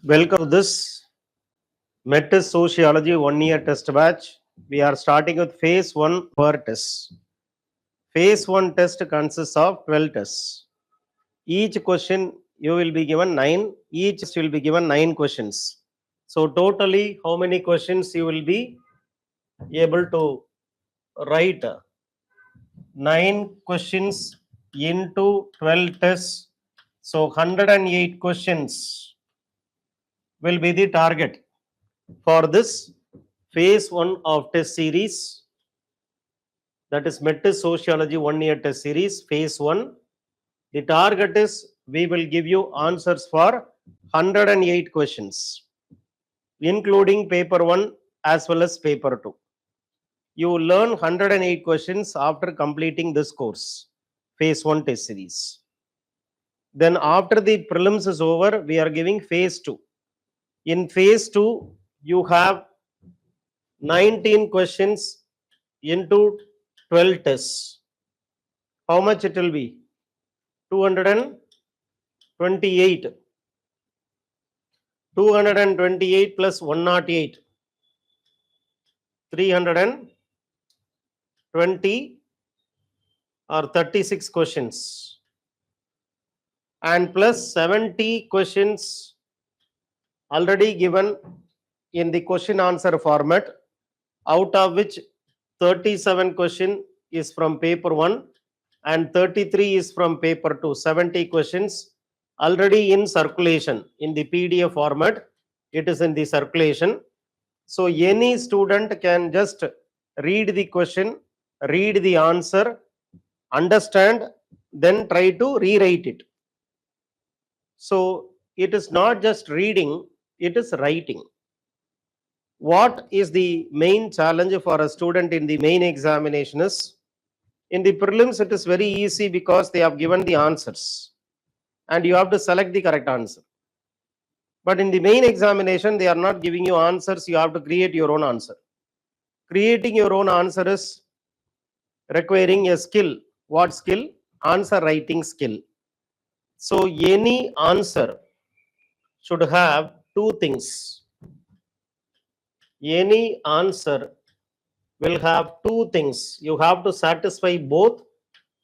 Welcome to this METIS Sociology 1-year test batch. We are starting with phase 1 per test. Phase 1 test consists of 12 tests. Each question you will be given 9. Each test will be given 9 questions. So totally how many questions you will be able to write? 9 questions into 12 tests. So 108 questions will be the target for this phase 1 of test series, that is METIS Sociology 1-year test series, phase 1. The target is we will give you answers for 108 questions, including paper 1 as well as paper 2. You will learn 108 questions after completing this course, phase 1 test series. Then after the prelims is over, we are giving phase 2. In phase 2, you have 19 questions into 12 tests. How much it will be? 228. 228 plus 108. 320 or 36 questions. And plus 70 questions already given in the question answer format, out of which 37 question is from paper 1 and 33 is from paper 2. 70 questions already in circulation in the PDF format. It is in the circulation. So any student can just read the question, read the answer, understand, then try to rewrite it. So it is not just reading, it is writing. What is the main challenge for a student in the main examination is, in the prelims it is very easy because they have given the answers and you have to select the correct answer. But in the main examination, they are not giving you answers, you have to create your own answer. Creating your own answer is requiring a skill. What skill? Answer writing skill. So any answer should have two things. Any answer will have two things. You have to satisfy both,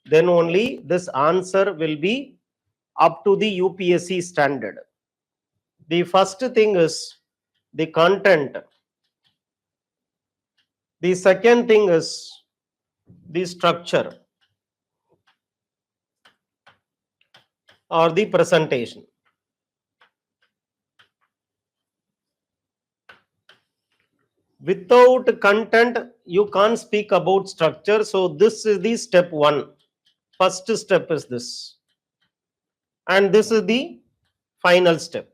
then only this answer will be up to the UPSC standard. The first thing is the content. The second thing is the structure or the presentation. Without content, you can't speak about structure. So this is the step 1. First step is this. And this is the final step.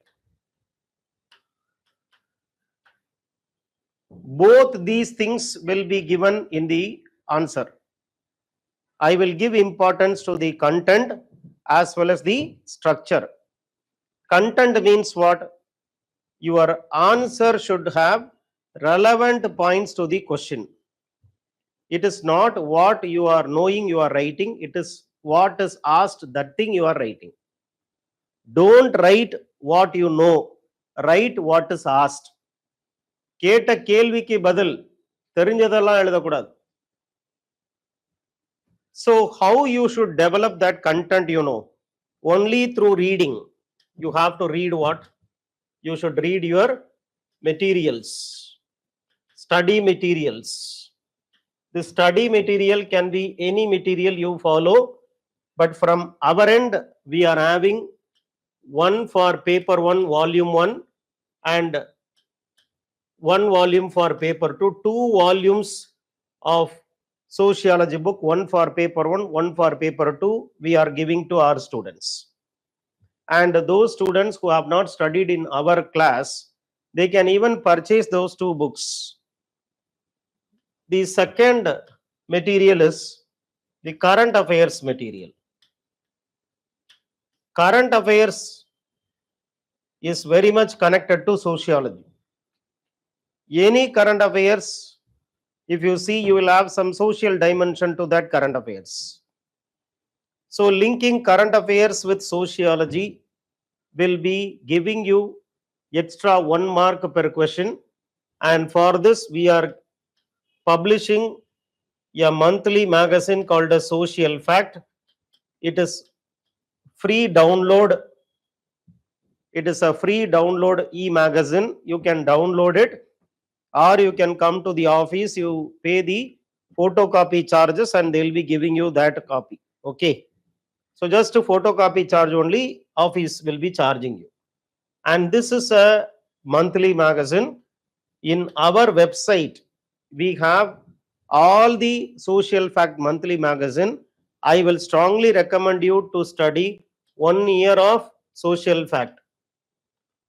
Both these things will be given in the answer. I will give importance to the content as well as the structure. Content means what? Your answer should have relevant points to the question. It is not what you are knowing you are writing, it is what is asked, that thing you are writing. Don't write what you know, write what is asked. கேட்ட கேள்விக்கு பதில் தெரிஞ்சதெல்லாம் எழுதக்கூடாது. So how you should develop that content, you know? Only through reading. You have to read what? You should read your materials, study materials. The study material can be any material you follow, but from our end, we are having one for paper 1, volume 1, and one volume for paper 2, 2 volumes of sociology book, one for paper 1, one for paper 2, we are giving to our students. And those students who have not studied in our class, they can even purchase those 2 books. The second material is the current affairs material. Current affairs is very much connected to sociology. Any current affairs, if you see, you will have some social dimension to that current affairs. So linking current affairs with sociology will be giving you extra 1 mark per question. And for this, we are publishing a monthly magazine called a Social Fact. It is free download. It is a free download e-magazine. You can download it, or you can come to the office. You pay the photocopy charges, and they'll be giving you that copy. Okay. So just to photocopy charge only, office will be charging you. And this is a monthly magazine. In our website, we have all the Social Fact monthly magazine. I will strongly recommend you to study 1 year of Social Fact.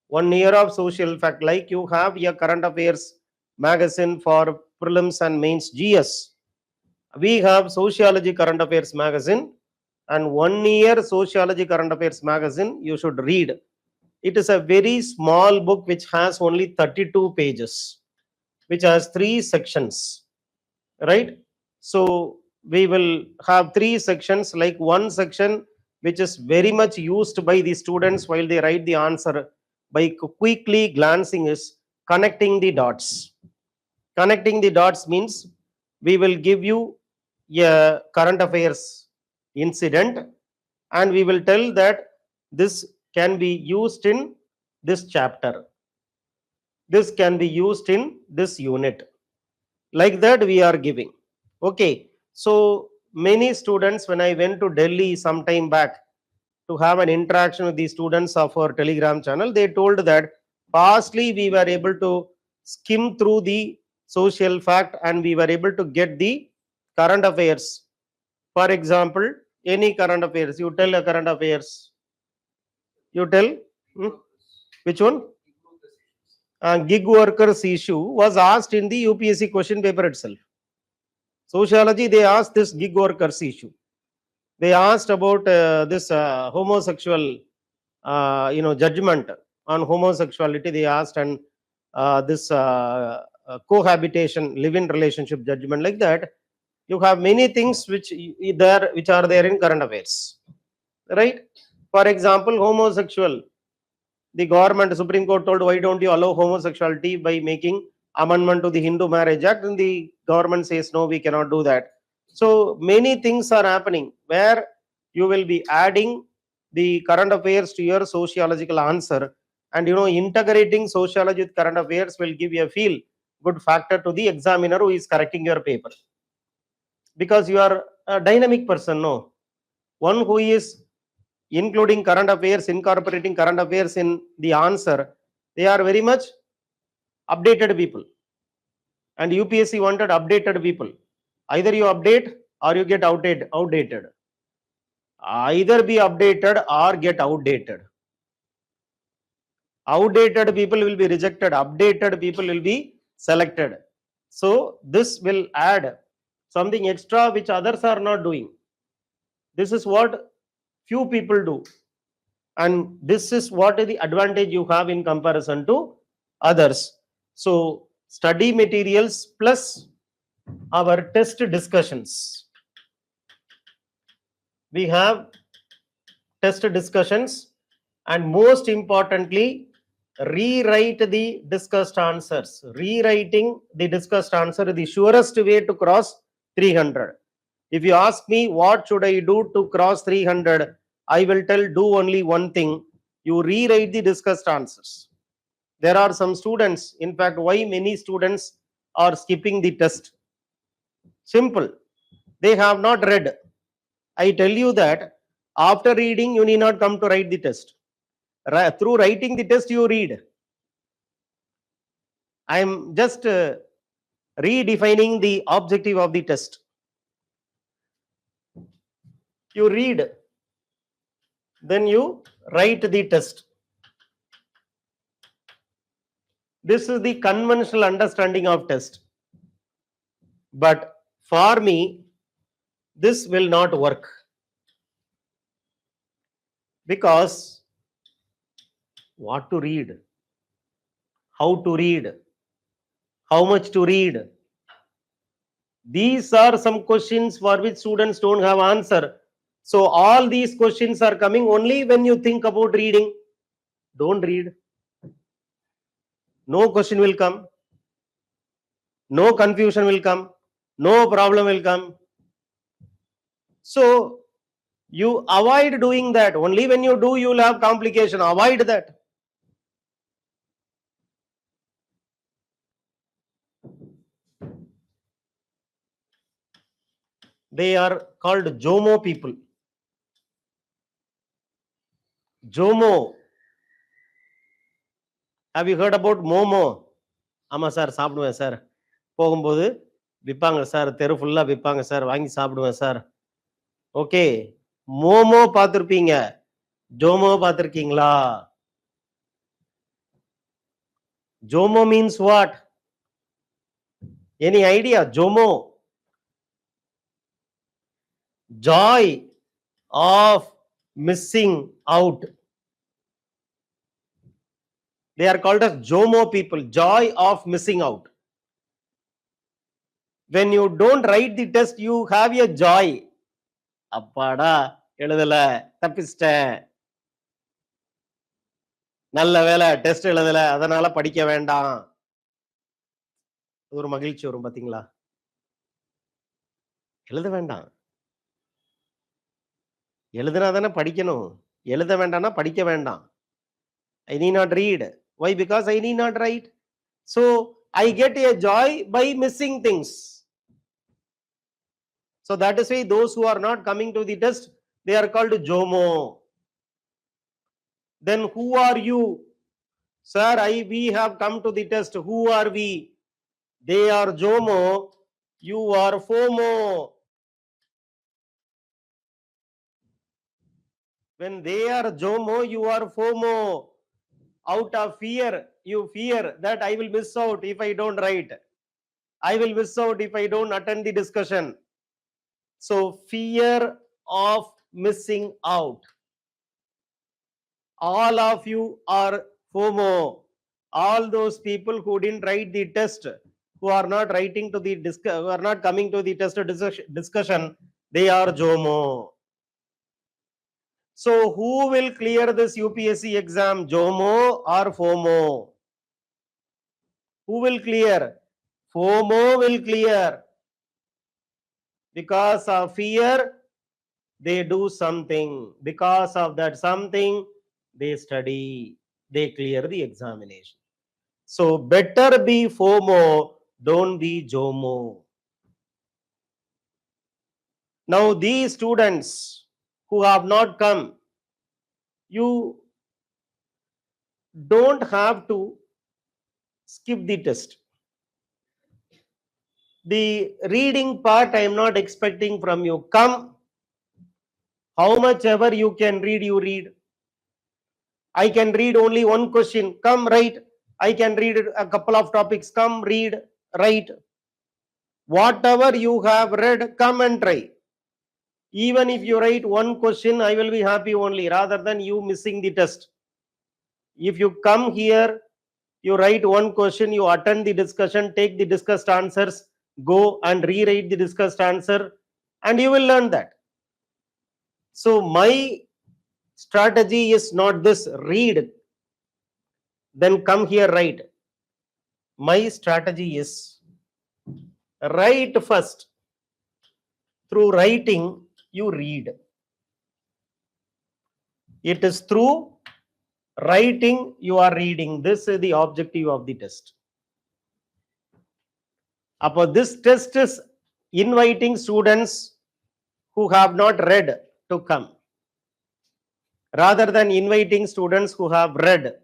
1 year of Social Fact, like you have your current affairs magazine for prelims and mains GS. We have Sociology current affairs magazine, and 1 year Sociology current affairs magazine you should read. It is a very small book which has only 32 pages, which has 3 sections, right? So we will have 3 sections, like one section which is very much used by the students while they write the answer by quickly glancing, is connecting the dots. Connecting the dots means we will give you a current affairs incident, and we will tell that this can be used in this chapter. This can be used in this unit. Like that we are giving. Okay. So many students, when I went to Delhi some time back to have an interaction with the students of our Telegram channel, they told that fastly we were able to skim through the Social Fact and we were able to get the current affairs. For example, any current affairs, you tell a current affairs. You tell, which one? Gig workers issue was asked in the UPSC question paper itself. Sociology, they asked this gig workers issue. They asked about this homosexual, judgment on homosexuality. They asked, and this cohabitation, live-in relationship judgment, like that. You have many things which are there in current affairs, right? For example, homosexual. The government, Supreme Court told, why don't you allow homosexuality by making amendment to the Hindu Marriage Act? And the government says, no, we cannot do that. So many things are happening where you will be adding the current affairs to your sociological answer, and integrating sociology with current affairs will give you a feel good factor to the examiner who is correcting your paper, because you are a dynamic person, no? One who is including current affairs, incorporating current affairs in the answer, they are very much updated people. And UPSC wanted updated people. Either you update or you get outdated. Either be updated or get outdated. Outdated people will be rejected. Updated people will be selected. So this will add something extra which others are not doing. This is what few people do, and this is what is the advantage you have in comparison to others. So study materials plus our test discussions. We have test discussions, and most importantly, rewrite the discussed answers. Rewriting the discussed answer is the surest way to cross 300. If you ask me what should I do to cross 300, I will tell, do only one thing. You rewrite the discussed answers. There are some students, in fact, why many students are skipping the test? Simple. They have not read. I tell you that after reading, you need not come to write the test. Through writing the test, you read. I am just redefining the objective of the test. You read, then you write the test. This is the conventional understanding of test. But for me, this will not work. Because what to read, how to read, how much to read, these are some questions for which students don't have answer. So all these questions are coming only when you think about reading. Don't read. No question will come. No confusion will come. No problem will come. So you avoid doing that. Only when you do, you will have complication. Avoid that. They are called JOMO people. JOMO. Have you heard about MOMO? ஆமா sir, சாப்பிடுவேன் sir, போகும்போது விற்பாங்க sir, தெரு ஃபுல்லா விற்பாங்க sir, வாங்கி சாப்பிடுவேன் sir. Okay, momo பார்த்துருப்பீங்க, ஜோமோ பார்த்துருக்கீங்களா? Jomo means what? Any idea? Jomo, joy of missing out. They are called as JOMO people, joy of missing out. When you don't write the test, you have a joy. அப்பாடா, எழுதல, தப்பிச்சிட்டேன், நல்ல வேலை test எழுதல, அதனால படிக்க வேண்டாம், ஒரு மகிழ்ச்சி வரும் பாத்தீங்களா? எழுத வேண்டாம், எழுதுனா தானே படிக்கணும், எழுத வேண்டாம்னா படிக்க வேண்டாம். I need not read. Why? Because I need not write. So I get a joy by missing things. So that is why those who are not coming to the test, they are called JOMO. Then who are you? Sir, we have come to the test. Who are we? They are JOMO. You are FOMO. When they are JOMO, you are FOMO. Out of fear, you fear that I will miss out if I don't write. I will miss out if I don't attend the discussion. So fear of missing out. All of you are FOMO. All those people who didn't write the test, who are not writing to the who are not coming to the test discussion, they are JOMO. So who will clear this UPSC exam, JOMO or FOMO? Who will clear? FOMO will clear. Because of fear, they do something. Because of that something, they study, they clear the examination. So better be FOMO, don't be JOMO. Now these students who have not come, you don't have to skip the test. The reading part I am not expecting from you. Come, how much ever you can read, you read. I can read only one question. Come, write. I can read a couple of topics. Come, read, write. Whatever you have read, come and try. Even if you write one question, I will be happy only, rather than you missing the test. If you come here, you write one question, you attend the discussion, take the discussed answers, go and rewrite the discussed answer, and you will learn that. So my strategy is not this, read, then come here, write. My strategy is write first. Through writing, you read. It is through writing you are reading. This is the objective of the test. Upon this test is inviting students who have not read to come. Rather than inviting students who have read,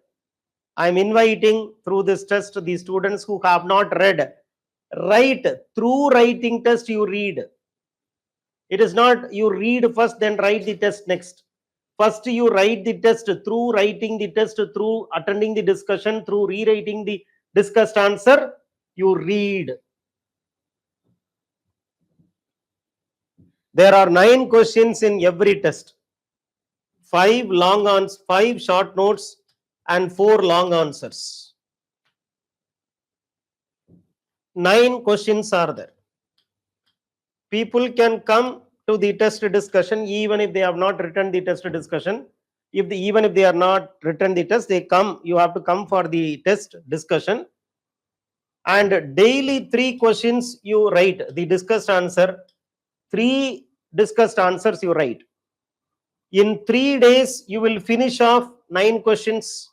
I am inviting through this test the students who have not read. Write. Through writing test you read. It is not you read first then write the test next. First you write the test. Through writing the test, through attending the discussion, through rewriting the discussed answer, you read. There are 9 questions in every test. 5 long answers, 5 short notes and 4 long answers. 9 questions are there. People can come to the test discussion even if they have not written the test discussion. Even if they are not written the test, they come, you have to come for the test discussion. And daily 3 questions you write, the discussed answer, 3 discussed answers you write. In 3 days, you will finish off 9 questions.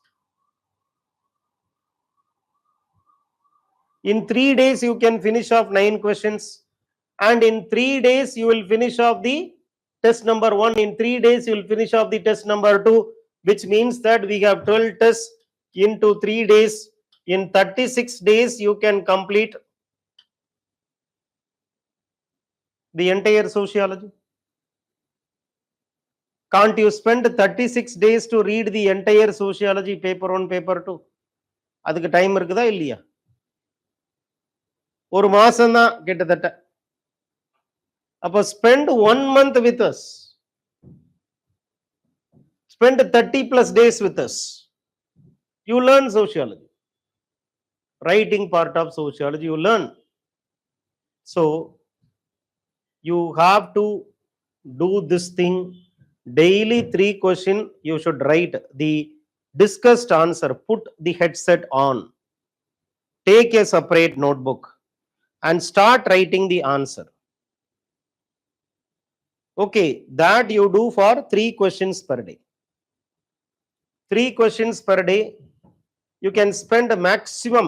In 3 days, you can finish off 9 questions. And in 3 days, you will finish off the test number 1. In 3 days, you will finish off the test number 2, which means that we have 12 tests into 3 days. In 36 days, you can complete the entire sociology. Can't you spend 36 days to read the entire sociology paper 1, paper 2? அதுக்கு time இருக்குதா இல்லையா? ஒரு மாசம் தான் கிட்டத்தட்ட. அப்போ spend 1 month with us. Spend 30 plus days with us. You learn sociology. Writing part of sociology you learn. So you have to do this thing. Daily 3 question you should write the discussed answer. Put the headset on. Take a separate notebook and start writing the answer. Okay, that you do for 3 questions per day. 3 questions per day. You can spend a maximum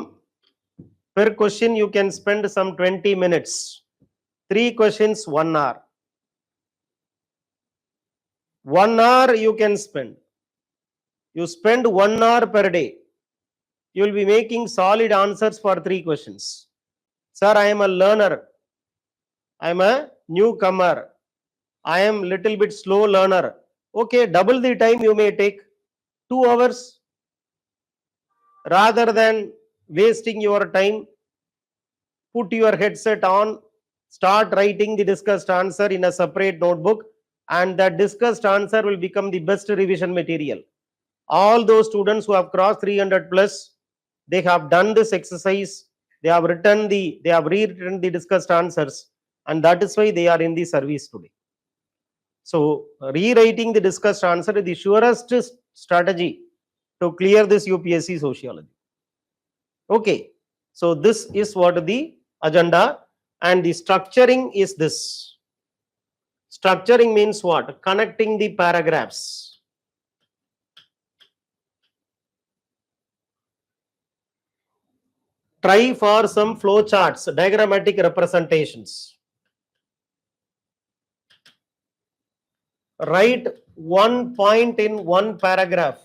per question, you can spend some 20 minutes. 3 questions, 1 hour. 1 hour you can spend. You spend 1 hour per day. You will be making solid answers for 3 questions. Sir, I am a learner. I am a newcomer. I am little bit slow learner. Okay, double the time you may take. 2 hours. Rather than wasting your time, put your headset on, start writing the discussed answer in a separate notebook, and that discussed answer will become the best revision material. All those students who have crossed 300 plus, they have done this exercise, they have rewritten the discussed answers, and that is why they are in the service today. So rewriting the discussed answer is the surest strategy to clear this UPSC sociology. Okay, so this is what the agenda, and the structuring is this. Structuring means what? Connecting the paragraphs. Try for some flow charts, diagrammatic representations. Write 1 point in 1 paragraph,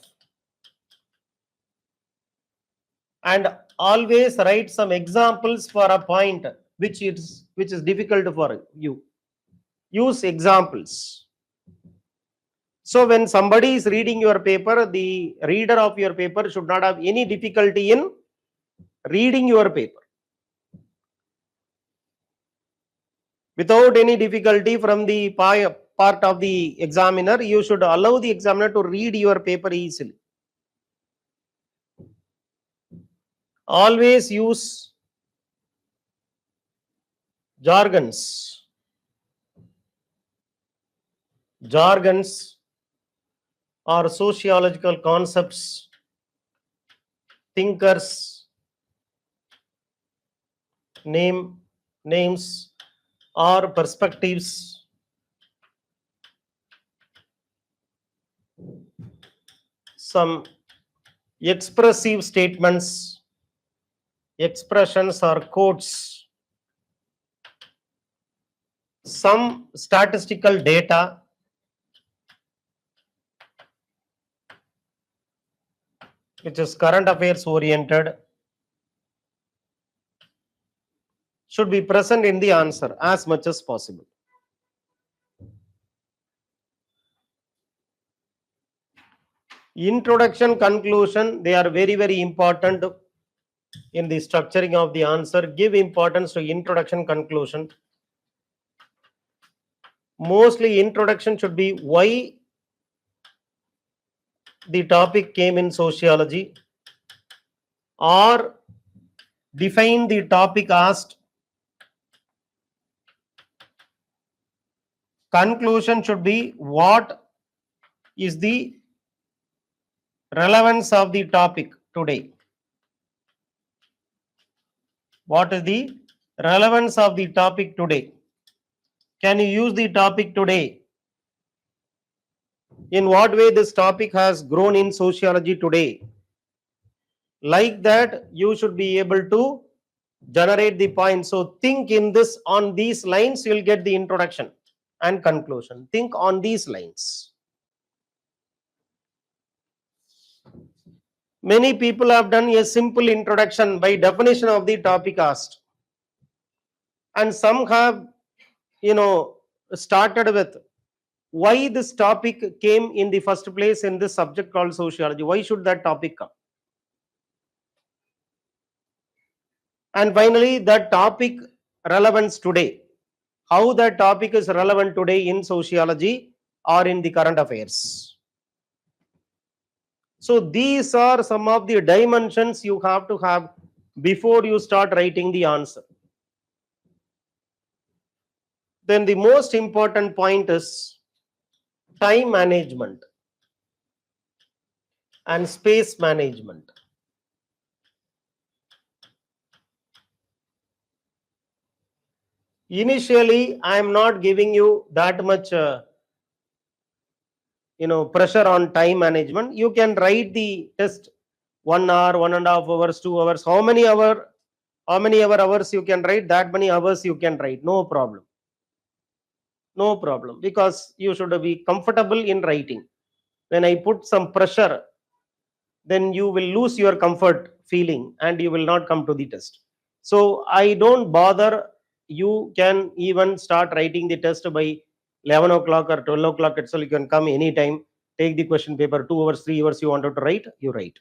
and always write some examples for a point which is difficult for you. Use examples. So when somebody is reading your paper, the reader of your paper should not have any difficulty in reading your paper. Without any difficulty from the part of the examiner, you should allow the examiner to read your paper easily. Always use jargons. Jargons or sociological concepts, thinkers, names or perspectives, some expressive statements, expressions or quotes, some statistical data, which is current affairs oriented, should be present in the answer as much as possible. Introduction, conclusion, they are very, very important in the structuring of the answer. Give importance to introduction, conclusion. Mostly introduction should be why the topic came in sociology, or define the topic asked. Conclusion should be what is the Relevance of the topic today. What is the relevance of the topic today? Can you use the topic today? In what way this topic has grown in sociology today? Like that, you should be able to generate the point. So think in this, on these lines, you will get the introduction and conclusion. Think on these lines. Many people have done a simple introduction by definition of the topic asked. And some have, started with why this topic came in the first place in this subject called sociology. Why should that topic come? And finally, that topic relevance today. How that topic is relevant today in sociology or in the current affairs. So these are some of the dimensions you have to have before you start writing the answer. Then the most important point is time management and space management. Initially, I am not giving you that much pressure on time management. You can write the test 1 hour, 1.5 hours, 2 hours. How many hours you can write, that many hours you can write. No problem. No problem. Because you should be comfortable in writing. When I put some pressure, then you will lose your comfort feeling and you will not come to the test. So I don't bother. You can even start writing the test by 11 o'clock or 12 o'clock itself. You can come anytime, take the question paper, 2 hours, 3 hours you wanted to write, you write.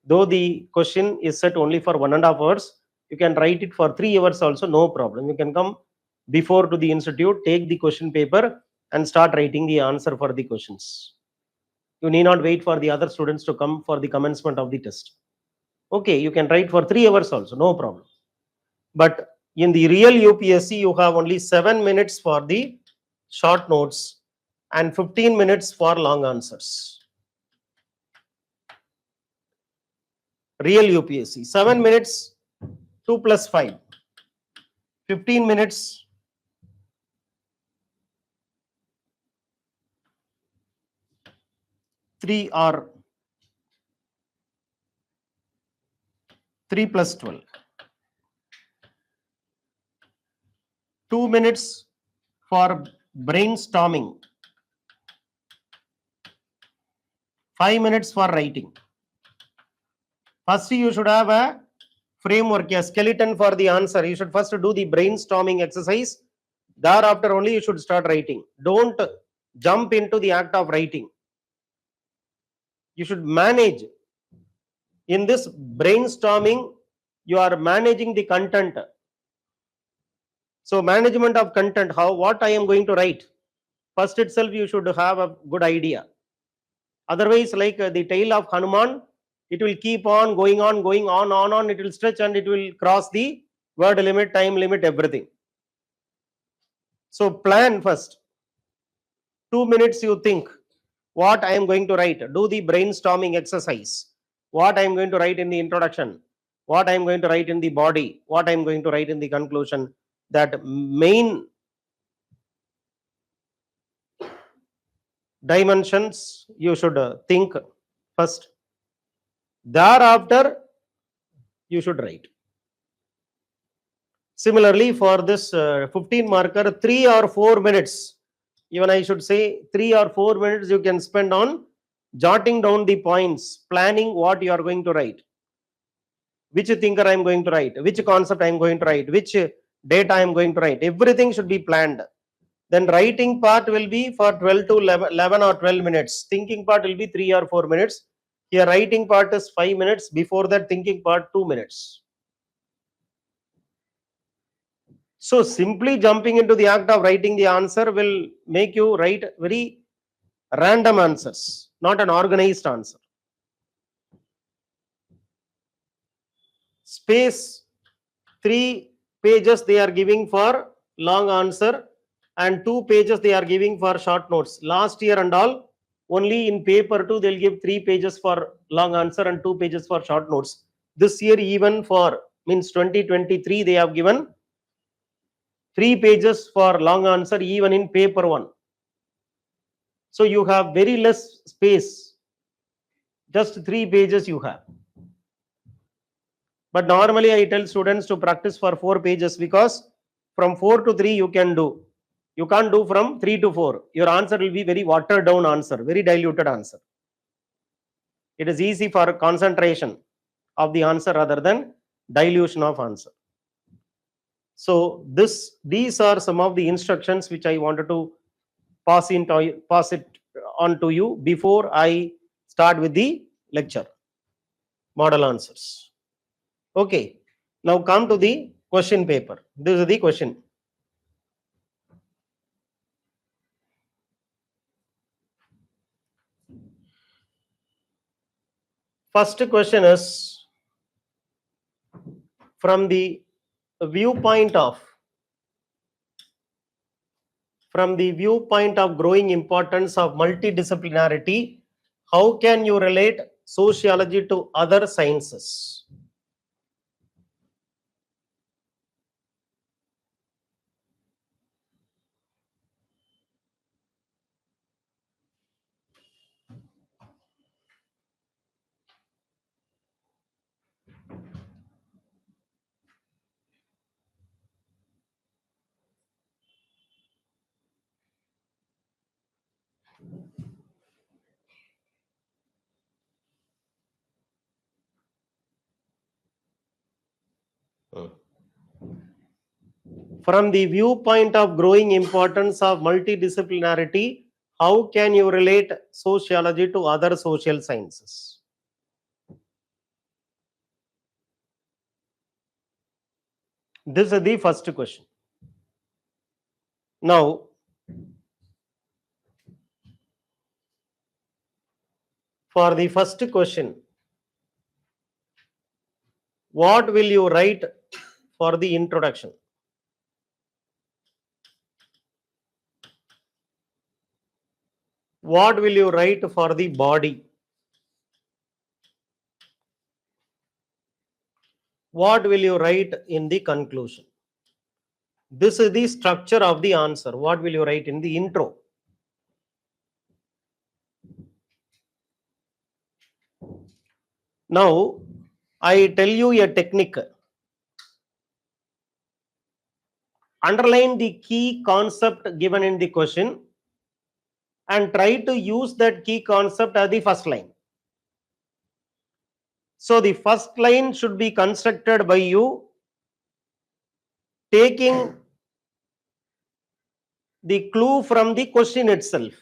Though the question is set only for 1.5 hours, you can write it for 3 hours also, no problem. You can come before to the institute, take the question paper and start writing the answer for the questions. You need not wait for the other students to come for the commencement of the test. Okay, you can write for 3 hours also, no problem. But in the real UPSC, you have only 7 minutes for the short notes and 15 minutes for long answers. Real UPSC, 7 minutes, 2 plus 5. 15 minutes, 3 or 3 plus 12. 2 minutes for brainstorming. 5 minutes for writing. First, you should have a framework, a skeleton for the answer. You should first do the brainstorming exercise. Thereafter only you should start writing. Don't jump into the act of writing. You should manage. In this brainstorming, you are managing the content. So management of content, what I am going to write. First itself, you should have a good idea. Otherwise, like the tale of Hanuman, it will keep on, going on, it will stretch and it will cross the word limit, time limit, everything. So plan first. 2 minutes you think what I am going to write. Do the brainstorming exercise. What I am going to write in the introduction. What I am going to write in the body. What I am going to write in the conclusion. That main dimensions you should think first. Thereafter, you should write. Similarly, for this 15 marker, 3 or 4 minutes, even I should say 3 or 4 minutes you can spend on jotting down the points, planning what you are going to write. Which thinker I am going to write, which concept I am going to write, which data I am going to write. Everything should be planned. Then writing part will be for 12 to 11 or 12 minutes. Thinking part will be 3 or 4 minutes. Here writing part is 5 minutes. Before that thinking part 2 minutes. So simply jumping into the act of writing the answer will make you write very random answers, not an organized answer. Space, 3 pages they are giving for long answer and 2 pages they are giving for short notes. Last year and all, Only in paper 2, they'll give 3 pages for long answer and 2 pages for short notes. This year, even for means 2023, they have given 3 pages for long answer even in paper 1. So you have very less space, just 3 pages you have. But normally I tell students to practice for 4 pages, because from 4 to 3 you can do. You can't do from 3 to 4. Your answer will be very watered down answer, very diluted answer. It is easy for concentration of the answer rather than dilution of answer. So these are some of the instructions which I wanted to pass it on to you before I start with the lecture. Model answers. Okay. Now come to the question paper. This is the question. First question is from the viewpoint of growing importance of multidisciplinarity, how can you relate sociology to other sciences? From the viewpoint of growing importance of multidisciplinarity, how can you relate sociology to other social sciences? This is the first question. Now, for the first question, what will you write for the introduction? What will you write for the body? What will you write in the conclusion? This is the structure of the answer. What will you write in the intro? Now, I tell you a technique. Underline the key concept given in the question and try to use that key concept as the first line. So the first line should be constructed by you taking the clue from the question itself.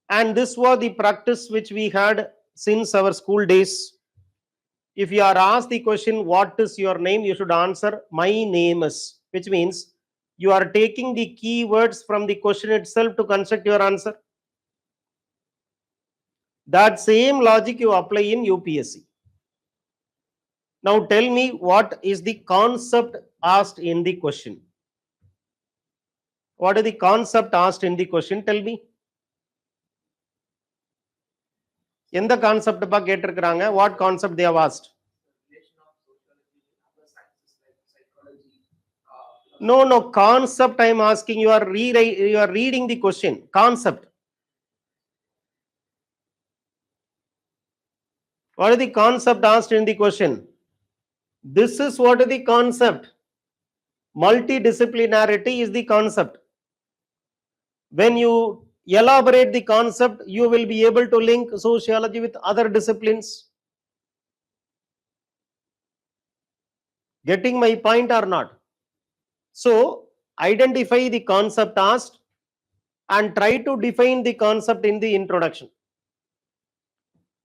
And this was the practice which we had since our school days. If you are asked the question, what is your name? You should answer, my name is, which means you are taking the keywords from the question itself to construct your answer. That same logic you apply in UPSC. Now tell me, what is the concept asked in the question? What is the concept asked in the question? Tell me. எந்த concept பா கேட்டிருக்காங்க? What concept they have asked? No, concept I am asking. You are reading the question. Concept. What is the concept asked in the question? This is what is the concept. Multidisciplinarity is the concept. When you elaborate the concept, you will be able to link sociology with other disciplines. Getting my point or not? So, identify the concept asked and try to define the concept in the introduction.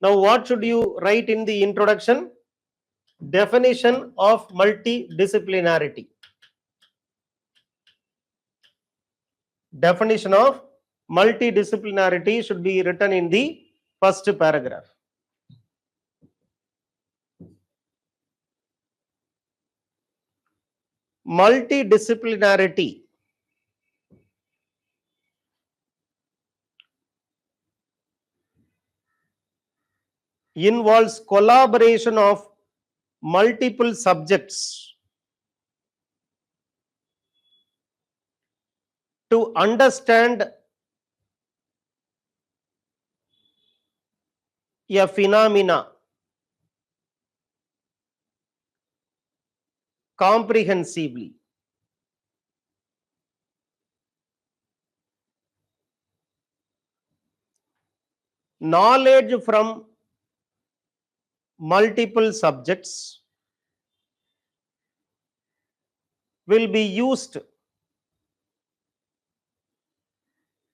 Now, what should you write in the introduction? Definition of multidisciplinarity. Definition of multidisciplinarity should be written in the first paragraph. Multidisciplinarity involves collaboration of multiple subjects to understand a phenomena comprehensively. Knowledge from multiple subjects will be used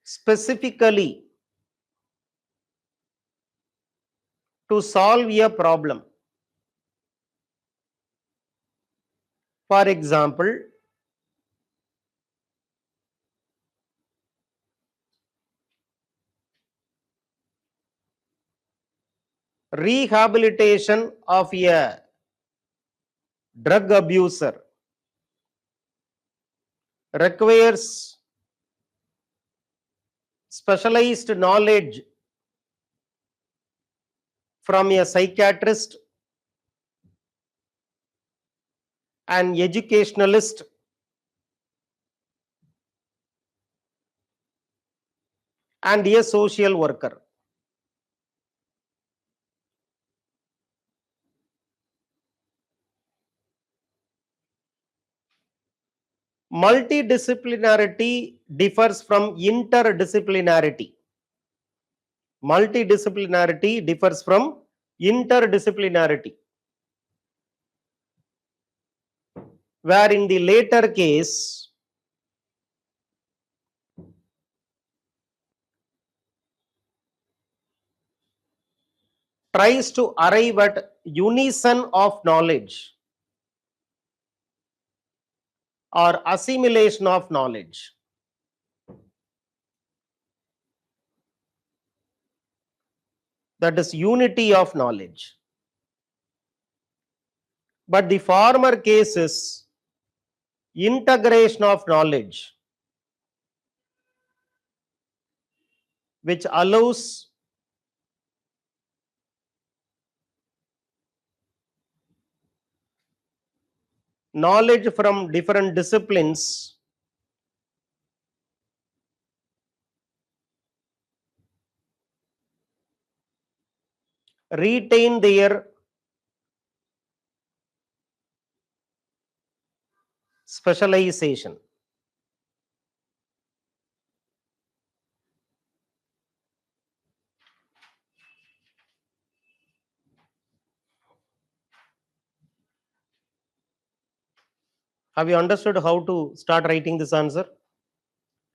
specifically to solve a problem. For example, rehabilitation of a drug abuser requires specialized knowledge from a psychiatrist, an educationalist, and a social worker. Multidisciplinarity differs from interdisciplinarity. Multidisciplinarity differs from interdisciplinarity, where in the later case, tries to arrive at unison of knowledge or assimilation of knowledge. That is unity of knowledge. But the former case is integration of knowledge, which allows knowledge from different disciplines retain their specialization. Have you understood how to start writing this answer?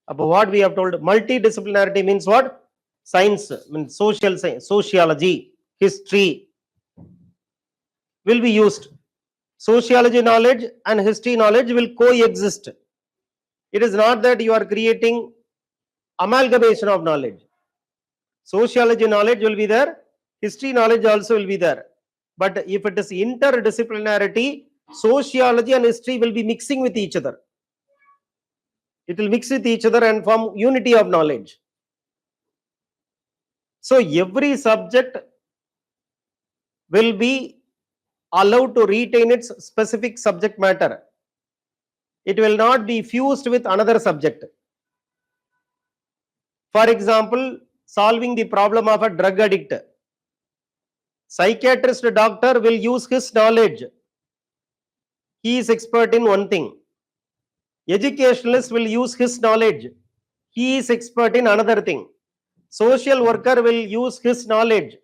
About what we have told, multidisciplinarity means what? Science, means social science, sociology, history will be used. Sociology knowledge and history knowledge will coexist. It is not that you are creating amalgamation of knowledge. Sociology knowledge will be there, history knowledge also will be there. But if it is interdisciplinarity, sociology and history will be mixing with each other. It will mix with each other and form unity of knowledge. So every subject will be allowed to retain its specific subject matter. It will not be fused with another subject. For example, solving the problem of a drug addict. Psychiatrist doctor will use his knowledge. He is expert in one thing. Educationalist will use his knowledge. He is expert in another thing. Social worker will use his knowledge.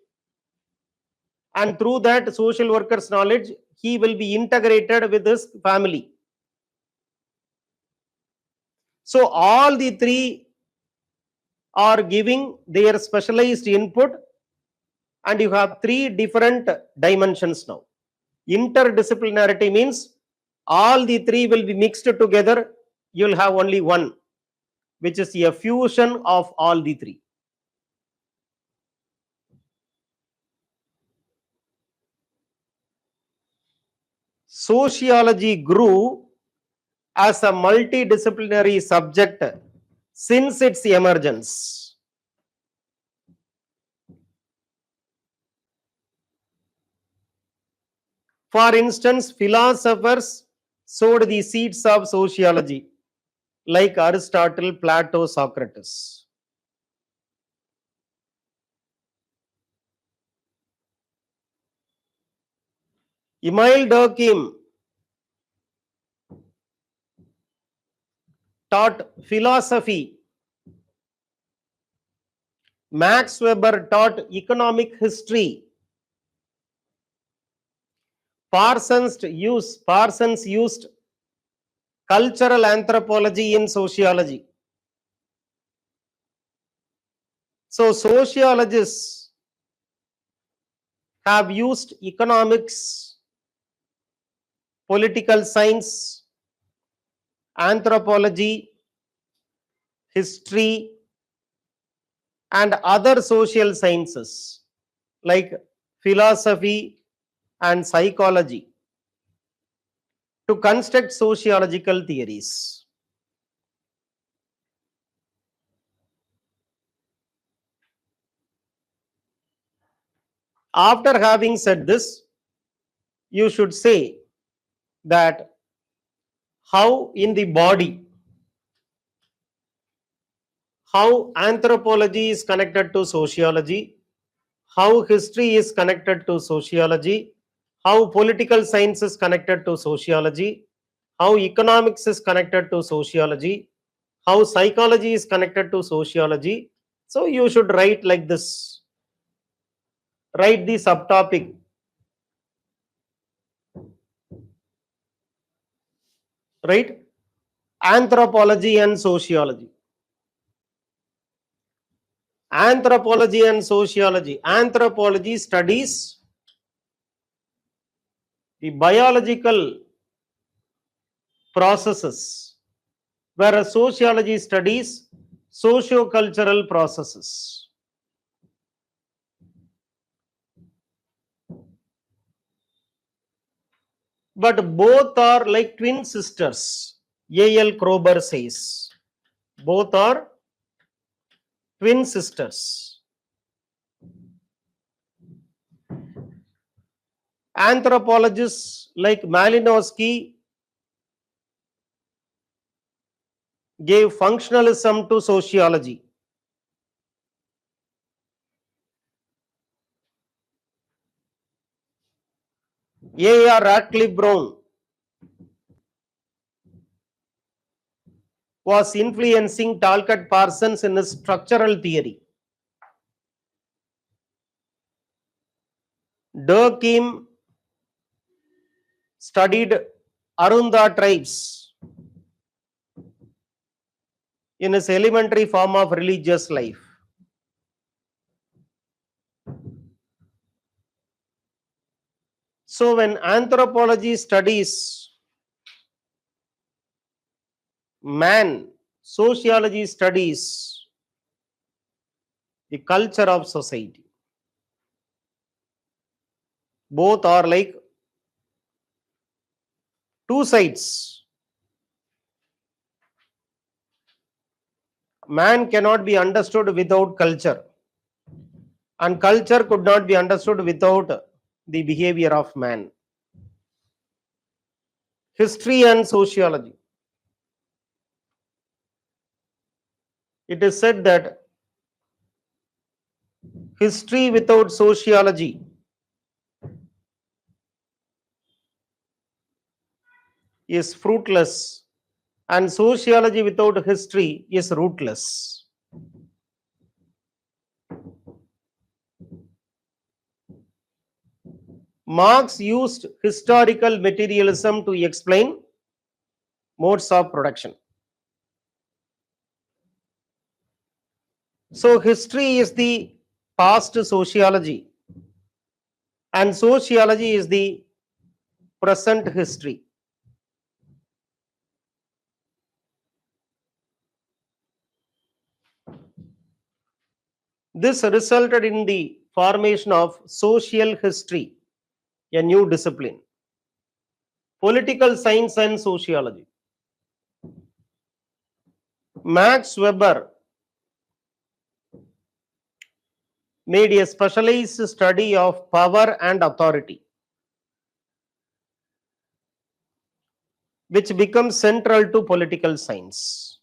And through that social worker's knowledge, he will be integrated with his family. So all the three are giving their specialized input, and you have three different dimensions now. Interdisciplinarity means all the three will be mixed together. You will have only one, which is a fusion of all the three. Sociology grew as a multidisciplinary subject since its emergence. For instance, philosophers sowed the seeds of sociology, like Aristotle, Plato, Socrates. Emile Durkheim taught philosophy. Max Weber taught economic history. Parsons used cultural anthropology in sociology. So sociologists have used economics, political science, anthropology, history, and other social sciences like philosophy and psychology to construct sociological theories. After having said this, you should say that how in the body, how anthropology is connected to sociology, how history is connected to sociology, how political science is connected to sociology, how economics is connected to sociology, how psychology is connected to sociology. So you should write like this. Write the subtopic. Right? Anthropology and sociology. Anthropology and sociology. Anthropology studies the biological processes, whereas sociology studies socio-cultural processes. But both are like twin sisters. A.L. Kroeber says. Both are twin sisters. Anthropologists like Malinowski gave functionalism to sociology. A.R. Radcliffe Brown was influencing Talcott Parsons in his structural theory. Durkheim studied Arunda tribes in his elementary form of religious life. So when anthropology studies man, sociology studies the culture of society. Both are like two sides. Man cannot be understood without culture, and culture could not be understood without the behavior of man. History and sociology. It is said that history without sociology is fruitless, and sociology without history is rootless. Marx used historical materialism to explain modes of production. So history is the past sociology, and sociology is the present history. This resulted in the formation of social history, a new discipline, political science and sociology. Max Weber made a specialized study of power and authority. which becomes central to political science.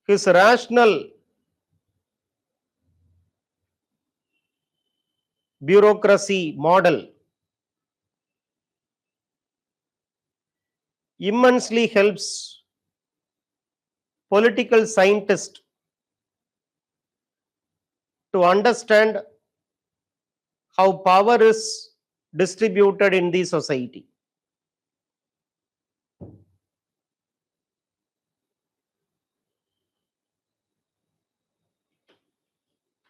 His rational bureaucracy model immensely helps political scientists to understand how power is distributed in the society.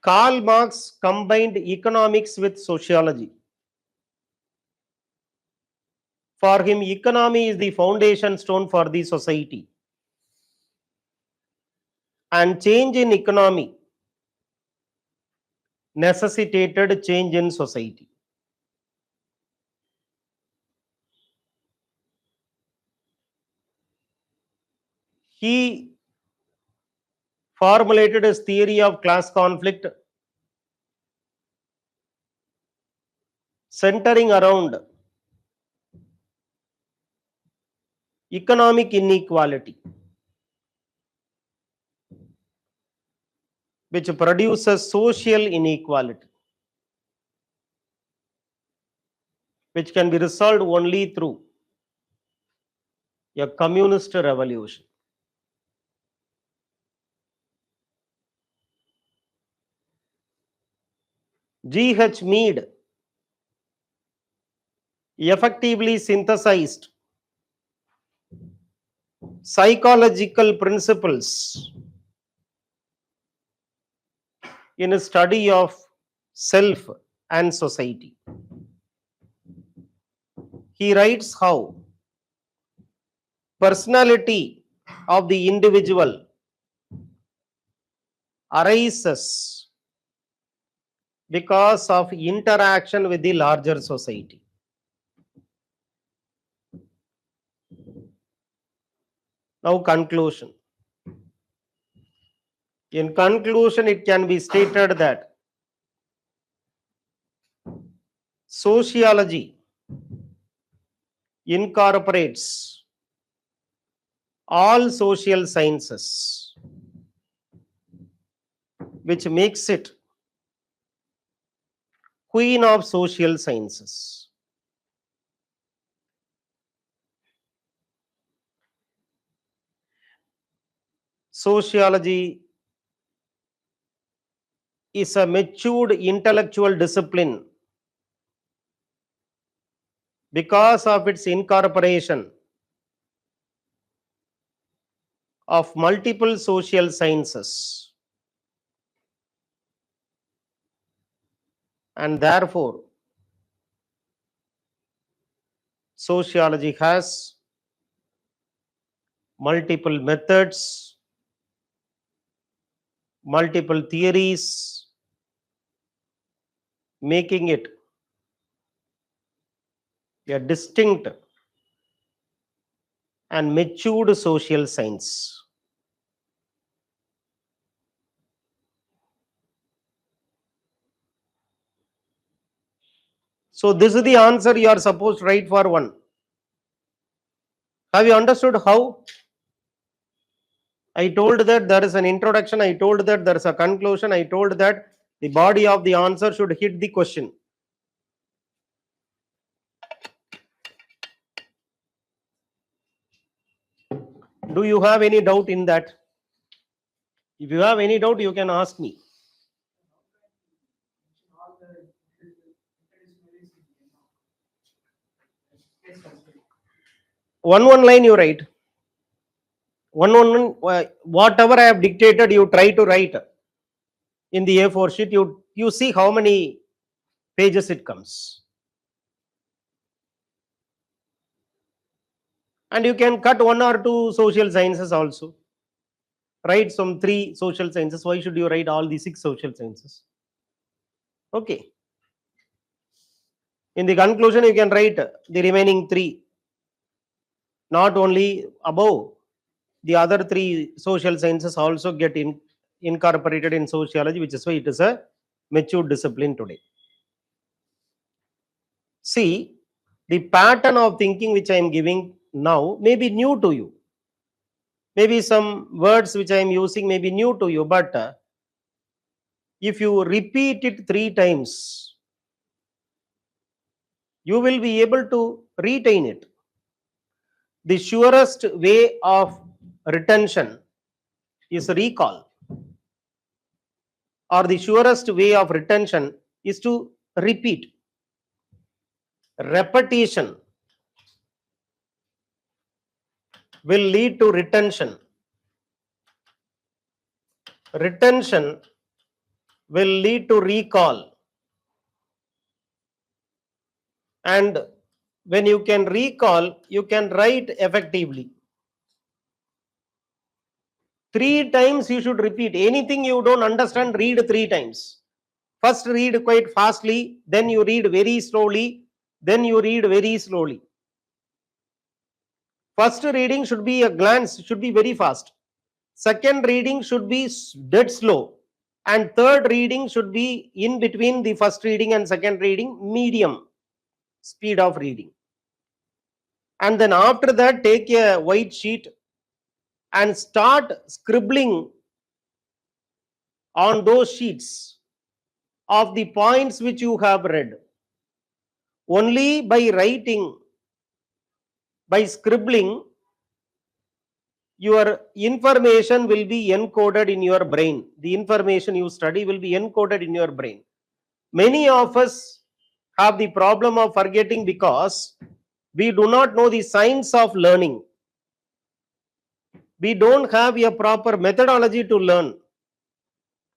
Karl Marx combined economics with sociology. For him, economy is the foundation stone for the society. And change in economy necessitated change in society. He formulated his theory of class conflict centering around economic inequality, which produces social inequality, which can be resolved only through a communist revolution. G.H. Mead effectively synthesized psychological principles in a study of self and society. He writes how personality of the individual arises because of interaction with the larger society. Now, conclusion. In conclusion, it can be stated that sociology incorporates all social sciences, which makes it queen of social sciences. Sociology is a matured intellectual discipline because of its incorporation of multiple social sciences, and therefore sociology has multiple methods, multiple theories, making it a distinct and matured social science. So this is the answer you are supposed to write for one. Have you understood how? I told that there is an introduction, I told that there is a conclusion, I told that the body of the answer should hit the question. Do you have any doubt in that? If you have any doubt, you can ask me. One line you write. One, whatever I have dictated, you try to write in the A4 sheet. You see how many pages it comes. And you can cut one or two social sciences also. Write some 3 social sciences. Why should you write all the 6 social sciences? Okay. In the conclusion, you can write the remaining 3. Not only above, the other 3 social sciences also get incorporated in sociology, which is why it is a mature discipline today. See, The pattern of thinking which I am giving now may be new to you. Maybe some words which I am using may be new to you, but if you repeat it 3 times, you will be able to retain it. The surest way of retention is recall, or the surest way of retention is to repeat. Repetition will lead to retention. Retention will lead to recall. And when you can recall, you can write effectively. 3 times you should repeat. Anything you don't understand, read 3 times. First read quite fastly, then you read very slowly, then you read very slowly. First reading should be a glance, should be very fast. Second reading should be dead slow. And third reading should be in between the first reading and second reading, medium speed of reading. And then after that, take a white sheet and start scribbling on those sheets of the points which you have read. Only by writing, by scribbling, your information will be encoded in your brain. The information you study will be encoded in your brain. Many of us have the problem of forgetting because we do not know the science of learning. We don't have a proper methodology to learn,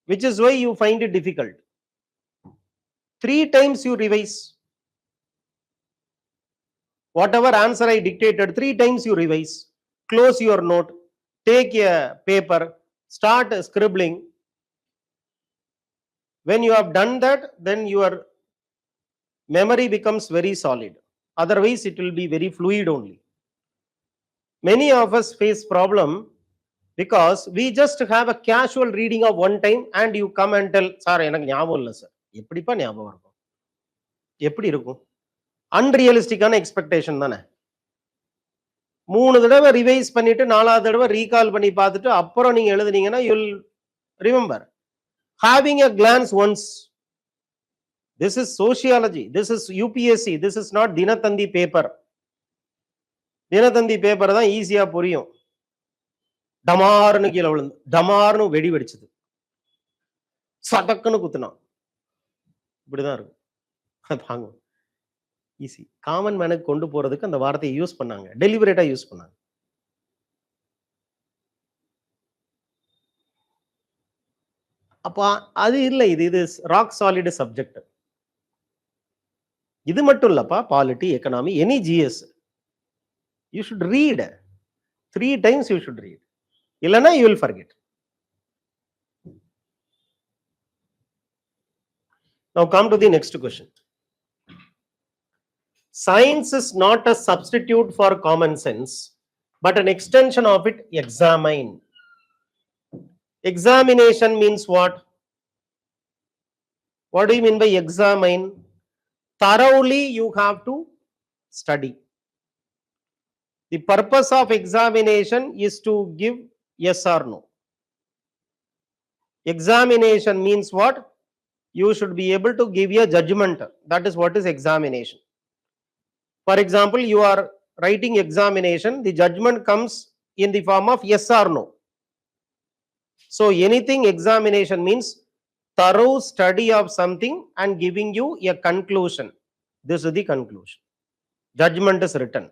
which is why you find it difficult. 3 times you revise. Whatever answer I dictated, 3 times you revise. Close your note, take a paper, start scribbling. When you have done that, then your memory becomes very solid. Otherwise, it will be very fluid only. Many of us face problem because we just have a casual reading of 1 time and you come and tell, sir, எனக்கு ஞாபகம் இல்லை sir. எப்படிப்பா ஞாபகம் இருக்கும்? எப்படி இருக்கும்? அன்ரியலிஸ்டிக்கான expectation தானே. 3 தடவை ரிவைஸ் பண்ணிட்டு 4வது தடவை ரீகால் பண்ணி பார்த்துட்டு அப்புறம் நீங்க எழுதுனீங்கன்னா you will remember. Having a glance once. This is sociology. This is UPSC. This is not Dinatandi paper. Dinatandi paper தான் ஈஸியா புரியும். டமார்னு கீழே விழுந்து டமார்னு வெடி வெடிச்சது, சடக்குன்னு குத்துனா, இப்படிதான் இருக்கும். வாங்க, ஈஸி. காமன் மேனுக்கு கொண்டு போறதுக்கு அந்த வார்த்தையை யூஸ் பண்ணாங்க, டெலிபரேட்டா யூஸ் பண்ணாங்க. அப்ப அது இல்லை, இது ராக் சாலிட் சப்ஜெக்ட். இது மட்டும் இல்லப்பா, polity, economy, any GS you should read 3 times. You should read, இல்லைன்னா you will forget. Now come to the next question. Science is not a substitute for common sense, but an extension of it. Examine. Examination means what? What do you mean by examine? Thoroughly you have to study. The purpose of examination is to give yes or no. Examination means what? You should be able to give a judgment. That is what is examination. For example, you are writing examination, the judgment comes in the form of yes or no. So anything examination means thorough study of something and giving you a conclusion. This is the conclusion. Judgment is written.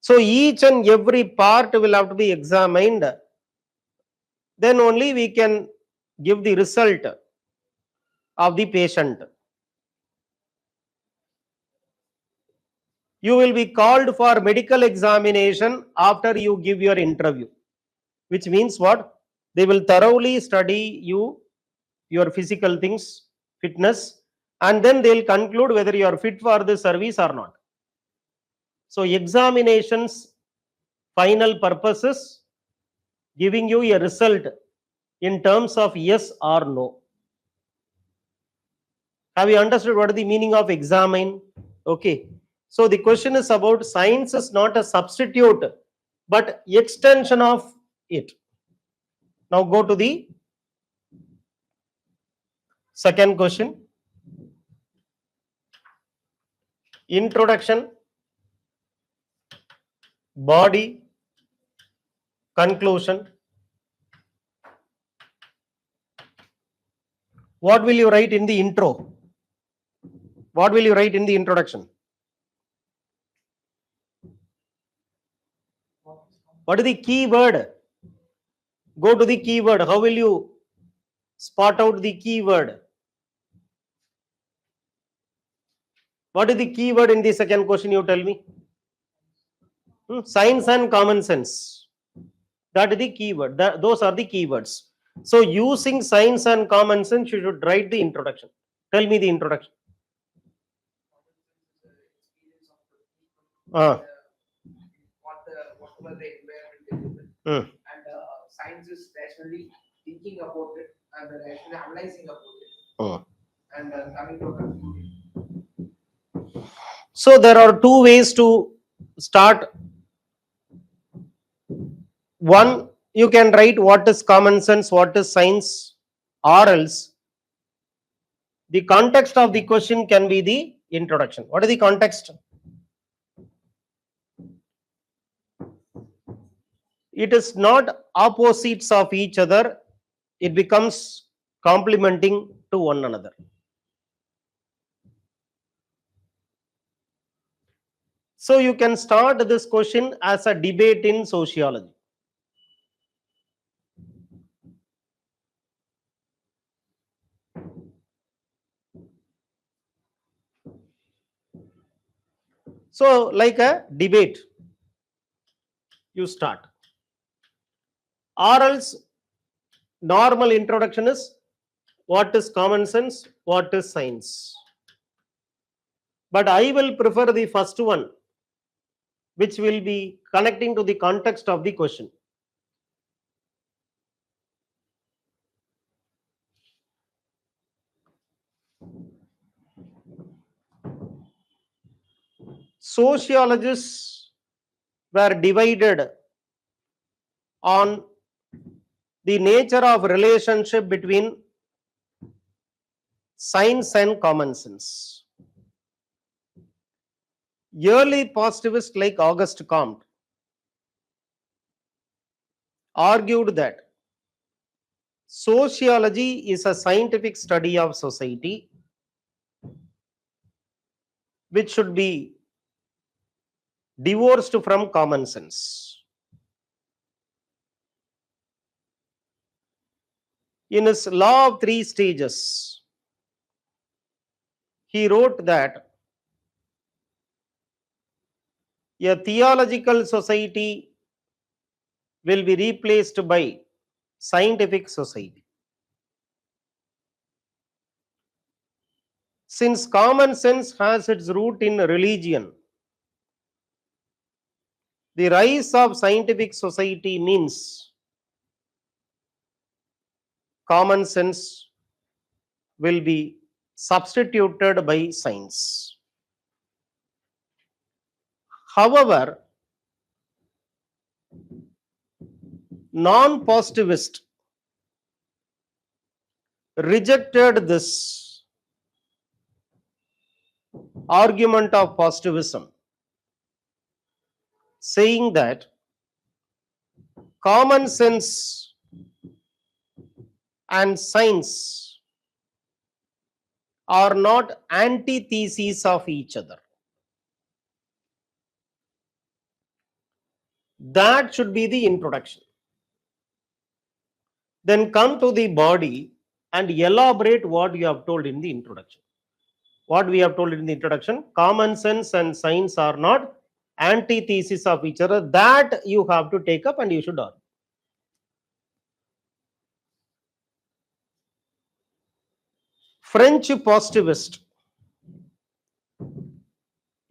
So each and every part will have to be examined. Then only we can give the result of the patient. You will be called for medical examination after you give your interview, which means what? They will thoroughly study you, your physical things, fitness, and then they will conclude whether you are fit for the service or not. So examinations final purpose is giving you a result in terms of yes or no. Have you understood what is the meaning of examine? Okay. So the question is about science is not a substitute, but extension of it. Now go to the second question. Introduction, body, conclusion. What will you write in the intro? What will you write in the introduction? What is the key word? Go to the keyword. How will you spot out the keyword? What is the keyword in the second question? You tell me. Science and common sense. That is the keyword. Those are the keywords. So using science and common sense, you should write the introduction. Tell me the introduction. Whatever the environment is, and science is rationally thinking about it and rationally analyzing about it, and coming to a conclusion. So there are two ways to start. One, you can write what is common sense, what is science, or else the context of the question can be the introduction. What is the context? It is not opposites of each other. It becomes complementing to one another. So you can start this question as a debate in sociology. So like a debate, you start. Or else normal introduction is what is common sense, what is science. But I will prefer the first one, which will be connecting to the context of the question. Sociologists were divided on the nature of relationship between science and common sense. Early positivists like Auguste Comte argued that sociology is a scientific study of society which should be divorced from common sense. In his Law of Three Stages, he wrote that a theological society will be replaced by scientific society. Since common sense has its root in religion, the rise of scientific society means common sense will be substituted by science. However, non-positivist rejected this argument of positivism, saying that common sense and science are not antitheses of each other. That should be the introduction. Then come to the body and elaborate what you have told in the introduction. What we have told in the introduction, common sense and science are not antithesis of each other. That you have to take up and you should argue. French positivist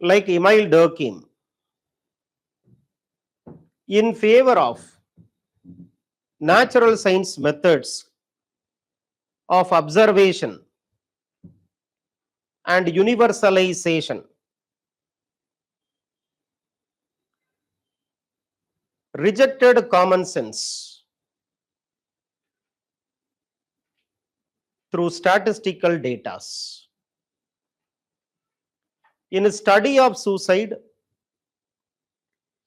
like Emile Durkheim, in favor of natural science methods of observation and universalization. Rejected common sense through statistical data. In a study of suicide,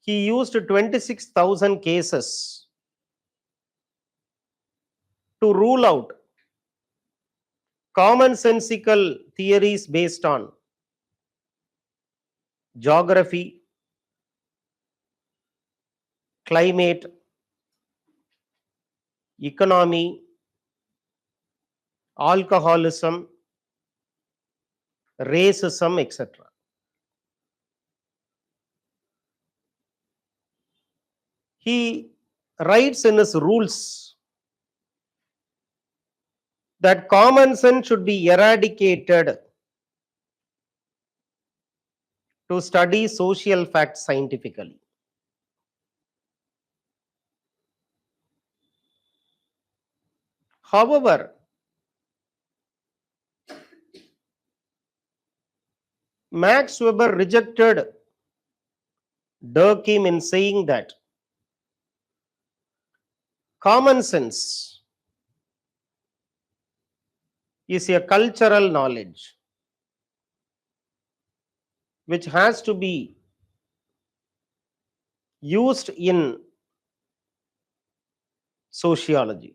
he used 26,000 cases to rule out commonsensical theories based on geography, climate, economy, alcoholism, racism, etc. He writes in his rules that common sense should be eradicated to study social facts scientifically. However, Max Weber rejected Durkheim in saying that common sense is a cultural knowledge which has to be used in sociology.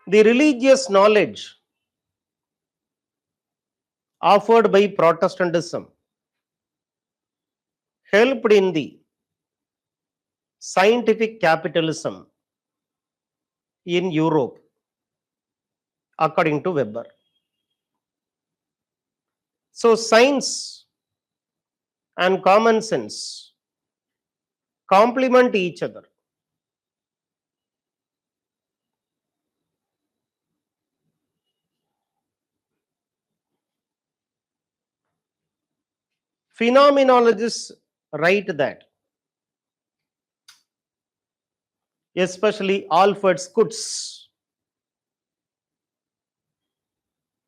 The religious knowledge offered by Protestantism helped in the scientific capitalism in Europe, according to Weber. So, science and common sense complement each other. Phenomenologists write that, especially Alfred Schutz,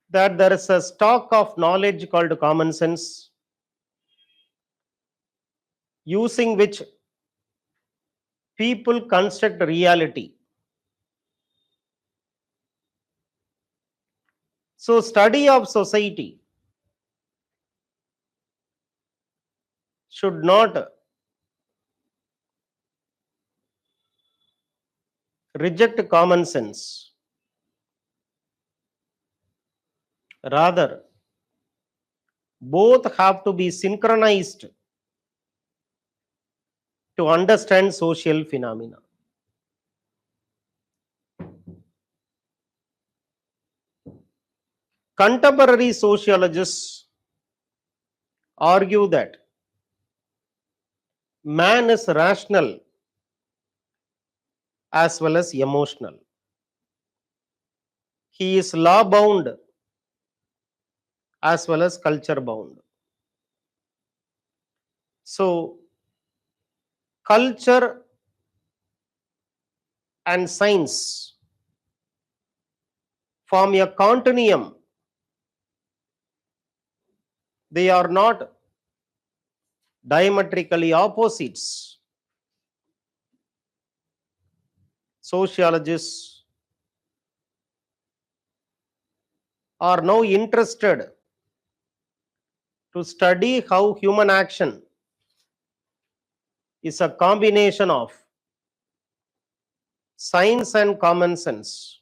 that there is a stock of knowledge called common sense, using which people construct reality. So, study of society should not reject common sense. Rather, both have to be synchronized to understand social phenomena. Contemporary sociologists argue that man is rational as well as emotional. He is law bound as well as culture bound. So, culture and science form a continuum. They are not diametrically opposites. Sociologists are now interested to study how human action is a combination of science and common sense,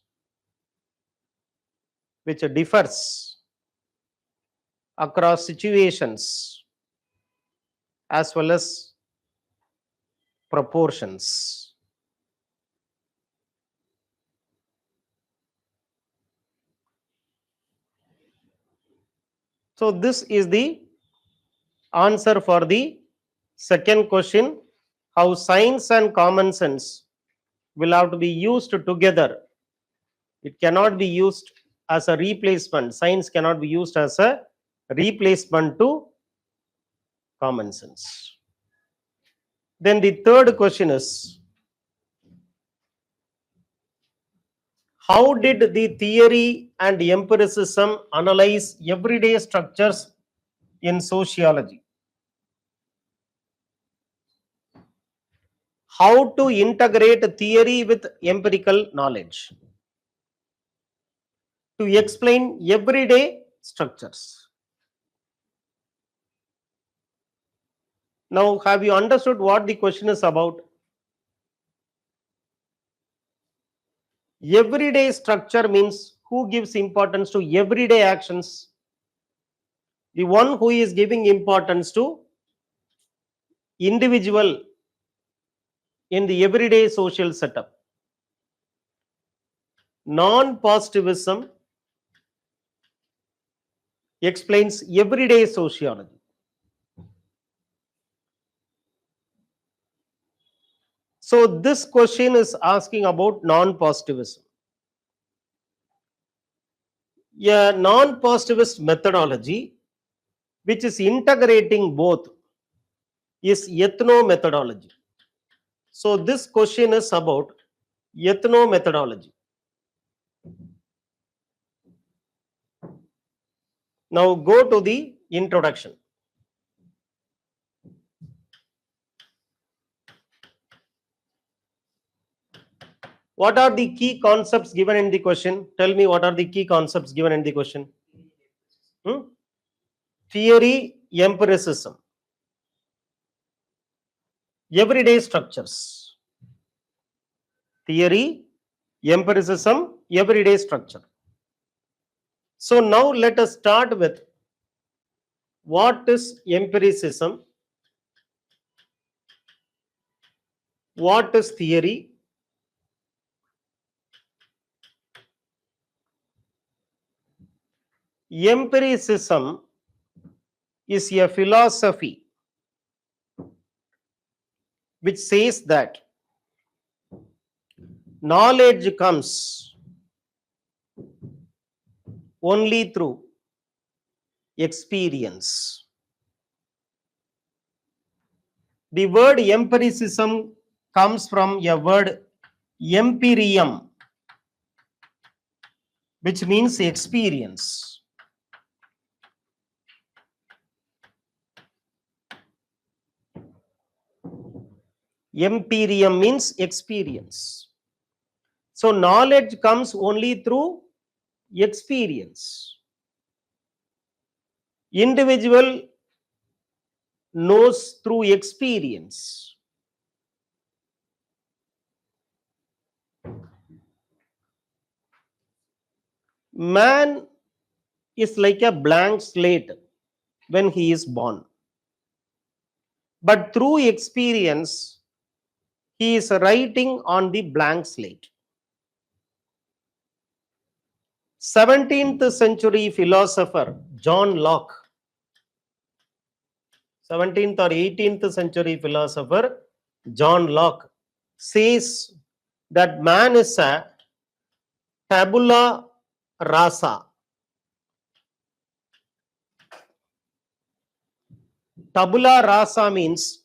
which differs across situations as well as proportions. So, this is the answer for the second question, how science and common sense will have to be used together. It cannot be used as a replacement. Science cannot be used as a replacement to common sense. Then the third question is, How did the theory and empiricism analyze everyday structures in sociology? How to integrate theory with empirical knowledge to explain everyday structures. Now, have you understood what the question is about? Everyday structure means who gives importance to everyday actions? The one who is giving importance to individual in the everyday social setup. Non-positivism explains everyday sociology. So this question is asking about non-positivism. A non-positivist methodology which is integrating both is ethno-methodology. So this question is about ethno-methodology. Now go to the introduction. What are the key concepts given in the question? Tell me what are the key concepts given in the question? Theory, empiricism, everyday structures. Theory, empiricism, everyday structure. So now let us start with what is empiricism, what is theory, empiricism is a philosophy which says that knowledge comes only through experience. The word empiricism comes from a word empyreum, which means experience. Empyreum means experience. So knowledge comes only through experience. Individual knows through experience. Man is like a blank slate when he is born. But through experience, he is writing on the blank slate. 17th century philosopher John Locke, 17th or 18th century philosopher John Locke says that man is a tabula rasa. Tabula rasa means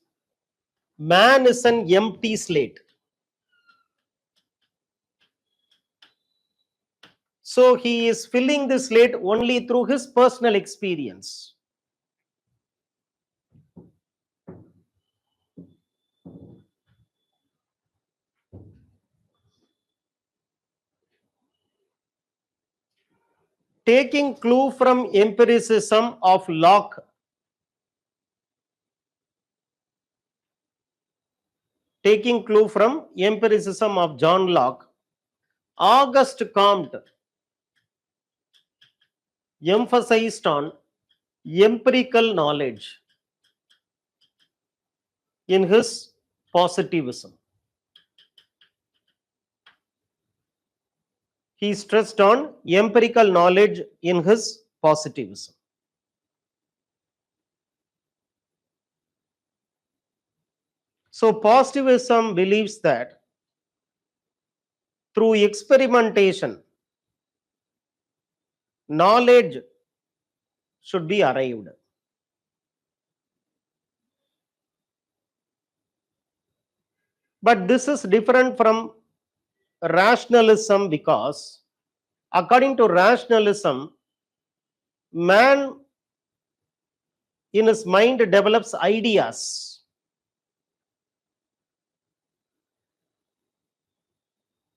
man is an empty slate. So he is filling the slate only through his personal experience. Taking clue from empiricism of Locke, taking clue from empiricism of John Locke, Auguste Comte emphasized on empirical knowledge in his positivism. He stressed on empirical knowledge in his positivism. So positivism believes that through experimentation, knowledge should be arrived. But this is different from rationalism because according to rationalism, man in his mind develops ideas.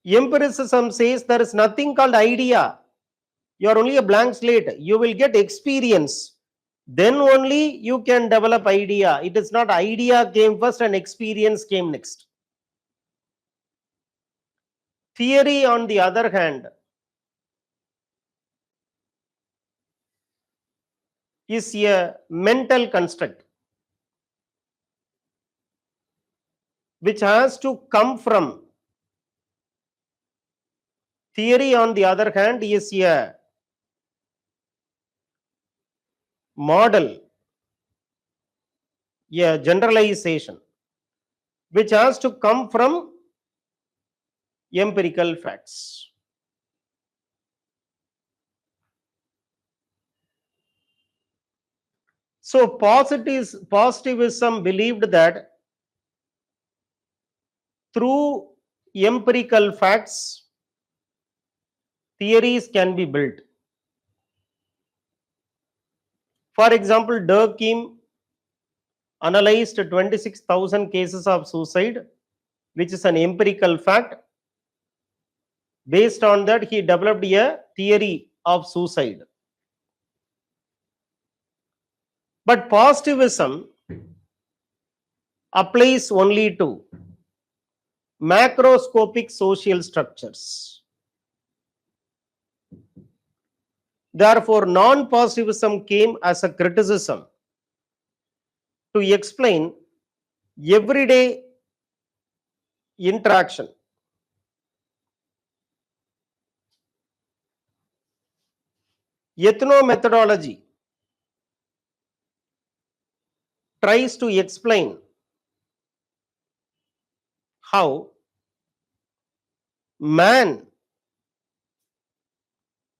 Empiricism says there is nothing called idea. You are only a blank slate. You will get experience. Then only you can develop idea. It is not idea came first and experience came next. Theory, on the other hand, is a mental construct which has to come from. Theory, on the other hand, is a model, a generalization, which has to come from empirical facts. So positivism believed that through empirical facts, theories can be built. For example, Durkheim analyzed 26,000 cases of suicide, which is an empirical fact. Based on that, he developed a theory of suicide. But positivism applies only to macroscopic social structures. Therefore, non-positivism came as a criticism to explain everyday interaction. Ethnomethodology tries to explain how man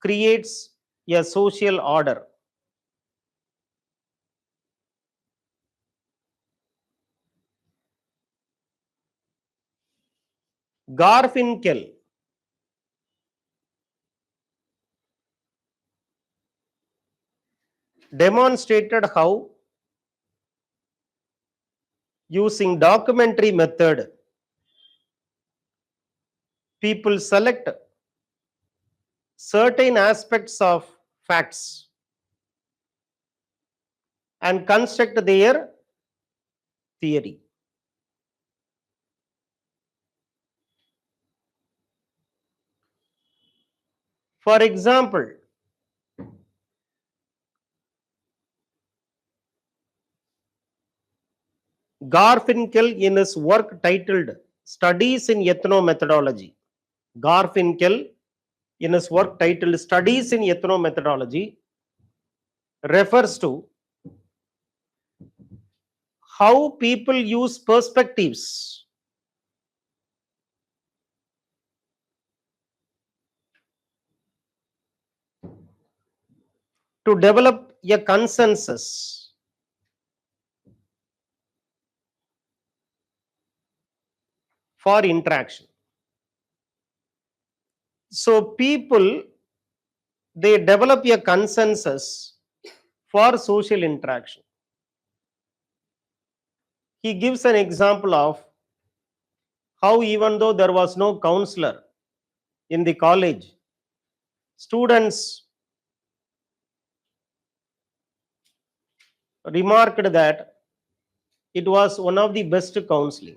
creates a social order. Garfinkel demonstrated how using documentary method people select certain aspects of facts and construct their theory. For example, Garfinkel, in his work titled Studies in Ethnomethodology, Garfinkel, in his work titled Studies in Ethnomethodology, refers to how people use perspectives to develop a consensus for interaction. So people, they develop a consensus for social interaction. He gives an example of how even though there was no counselor in the college, students remarked that it was one of the best counseling.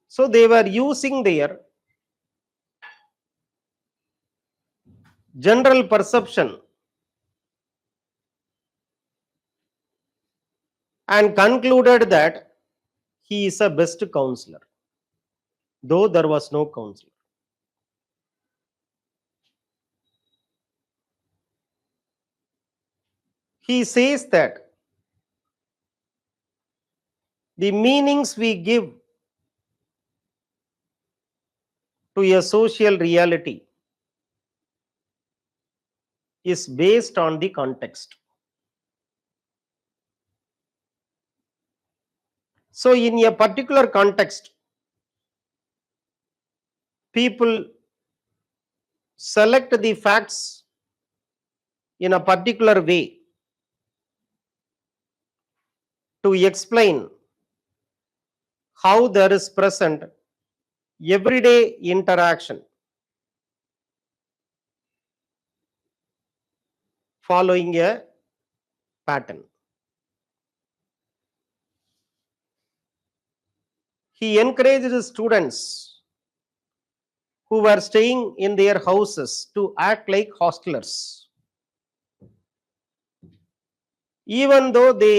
So they were using their general perception and concluded that he is a best counselor, though there was no counselor. He says that the meanings we give to a social reality is based on the context. So in a particular context, people select the facts in a particular way to explain how there is present everyday interaction following a pattern. He encouraged his students who were staying in their houses to act like hostlers. Even though they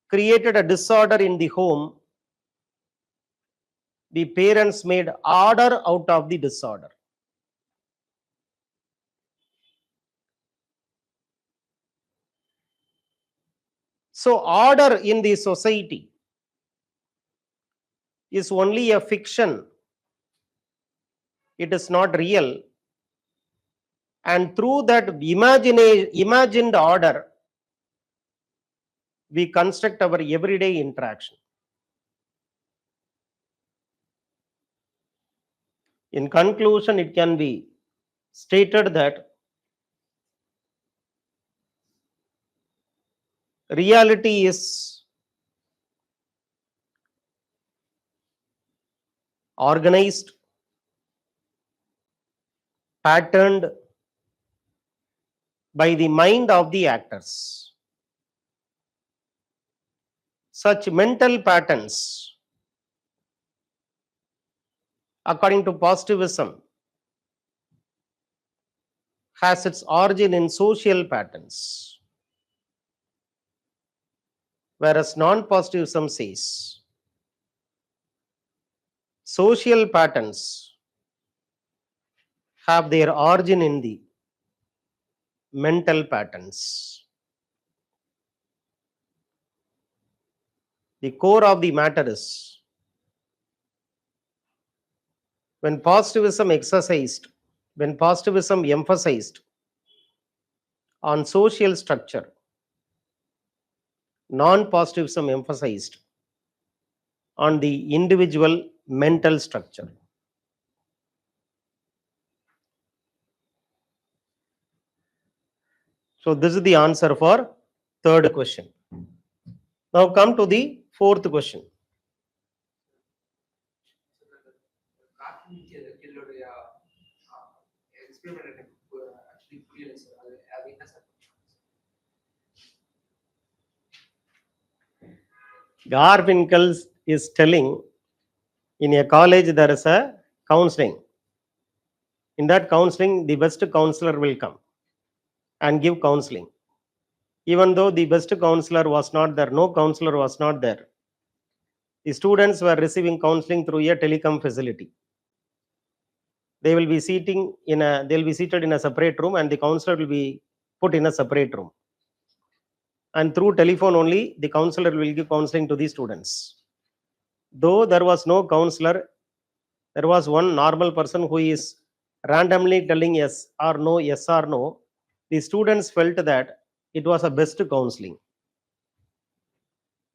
created a disorder in the home, the parents made order out of the disorder. So, order in the society is only a fiction, it is not real. And through that imagined order, we construct our everyday interaction. In conclusion, it can be stated that reality is organized, patterned by the mind of the actors. Such mental patterns, according to positivism, has its origin in social patterns, whereas non-positivism says social patterns have their origin in the mental patterns. The core of the matter is when positivism emphasized on social structure, non-positivism emphasized on the individual mental structure. So this is the answer for third question. Now come to the fourth question. Garfinkel is telling in a college there is a counseling. In that counseling, the best counselor will come and give counseling. Even though the best counselor was not there, no counselor was not there, the students were receiving counseling through a telecom facility. They will be seated in a separate room, and the counselor will be put in a separate room. And through telephone only, the counselor will give counseling to the students. Though there was no counselor, there was one normal person who is randomly telling yes or no, yes or no. The students felt that it was a best counseling.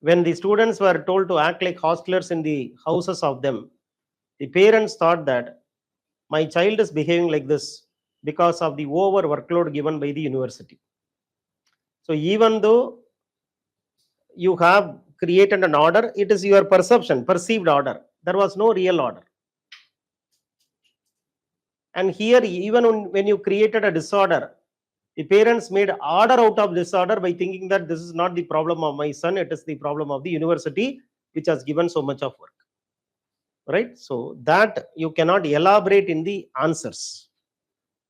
When the students were told to act like hostlers in the houses of them, the parents thought that my child is behaving like this because of the over workload given by the university. So even though you have created an order, it is your perception, perceived order. There was no real order. And here, even when you created a disorder, the parents made order out of disorder by thinking that this is not the problem of my son, it is the problem of the university, which has given so much of work. Right? So that you cannot elaborate in the answers.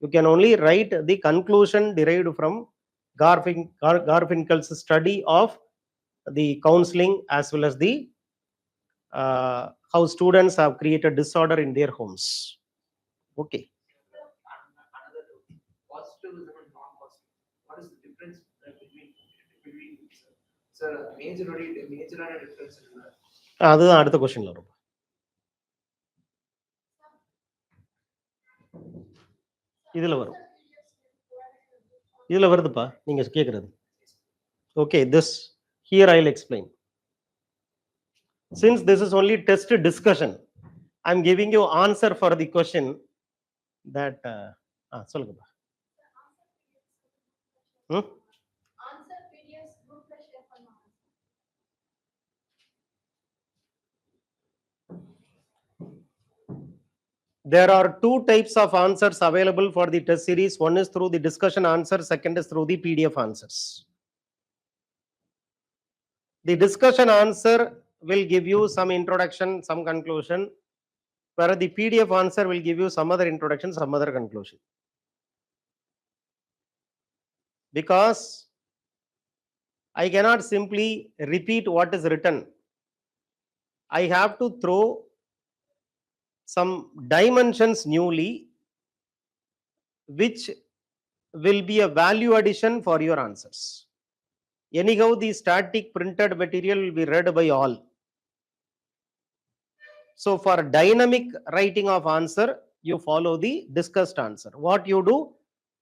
You can only write the conclusion derived from Garfinkel's study of the counseling as well as the how students have created disorder in their homes. Okay. Positivism and non-positive. What is the difference between sir? Major difference. அதுதான் அடுத்த கொஸ்டின்ல வரும். இதுல வரும். இதுல வருதுப்பா நீங்க கேக்குறது. Okay, this here I'll explain. Since this is only test discussion, I'm giving you answer for the question that சொல்லுங்கப்பா. There are two types of answers available for the test series. One is through the discussion answer, second is through the PDF answers. The discussion answer will give you some introduction, some conclusion, whereas the PDF answer will give you some other introduction, some other conclusion. Because I cannot simply repeat what is written. I have to throw some dimensions newly, which will be a value addition for your answers. Anyhow, the static printed material will be read by all. So for dynamic writing of answer, you follow the discussed answer. What you do?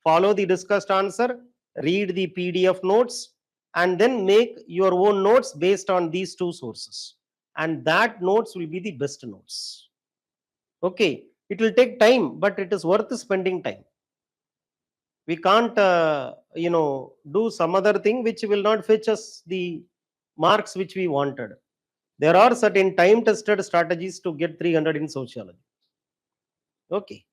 Follow the discussed answer, read the PDF notes, and then make your own notes based on these two sources. And that notes will be the best notes. Okay, it will take time, but it is worth spending time. We can't, do some other thing which will not fetch us the marks which we wanted. There are certain time tested strategies to get 300 in sociology. Okay.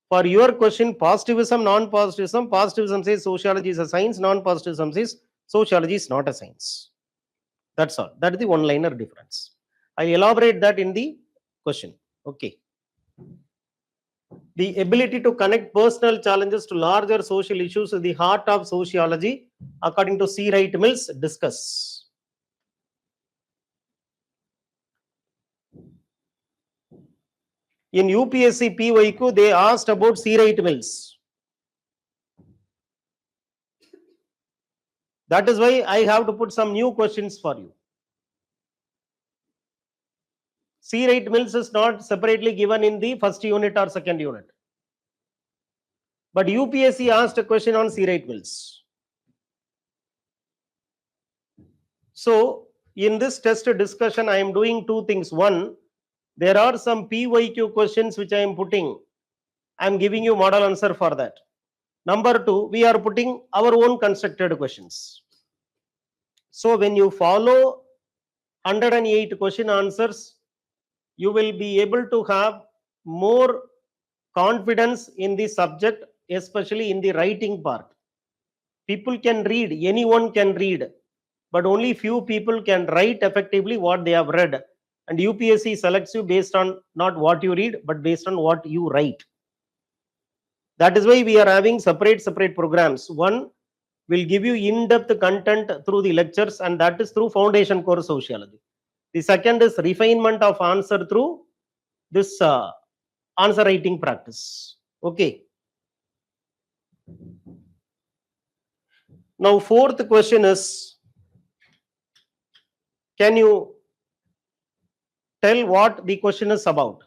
For your question, positivism, non-positivism, positivism says sociology is a science, non-positivism says sociology is not a science. That's all. That is the one-liner difference. I elaborate that in the question. Okay. The ability to connect personal challenges to larger social issues is the heart of sociology, according to C. Wright Mills. Discuss. In UPSC PYQ, they asked about C. Wright Mills. That is why I have to put some new questions for you. C. Wright Mills is not separately given in the first unit or second unit. But UPSC asked a question on C. Wright Mills. So, in this test discussion, I am doing two things. One, there are some PYQ questions which I am putting. I am giving you model answer for that. Number two, we are putting our own constructed questions. So, when you follow 108 question answers, you will be able to have more confidence in the subject, especially in the writing part. People can read, anyone can read, but only few people can write effectively what they have read. And UPSC selects you based on not what you read, but based on what you write. That is why we are having separate programs. One will give you in-depth content through the lectures, and that is through foundation course sociology. The second is refinement of answer through this answer writing practice. Okay. Now, fourth question is, can you tell what the question is about?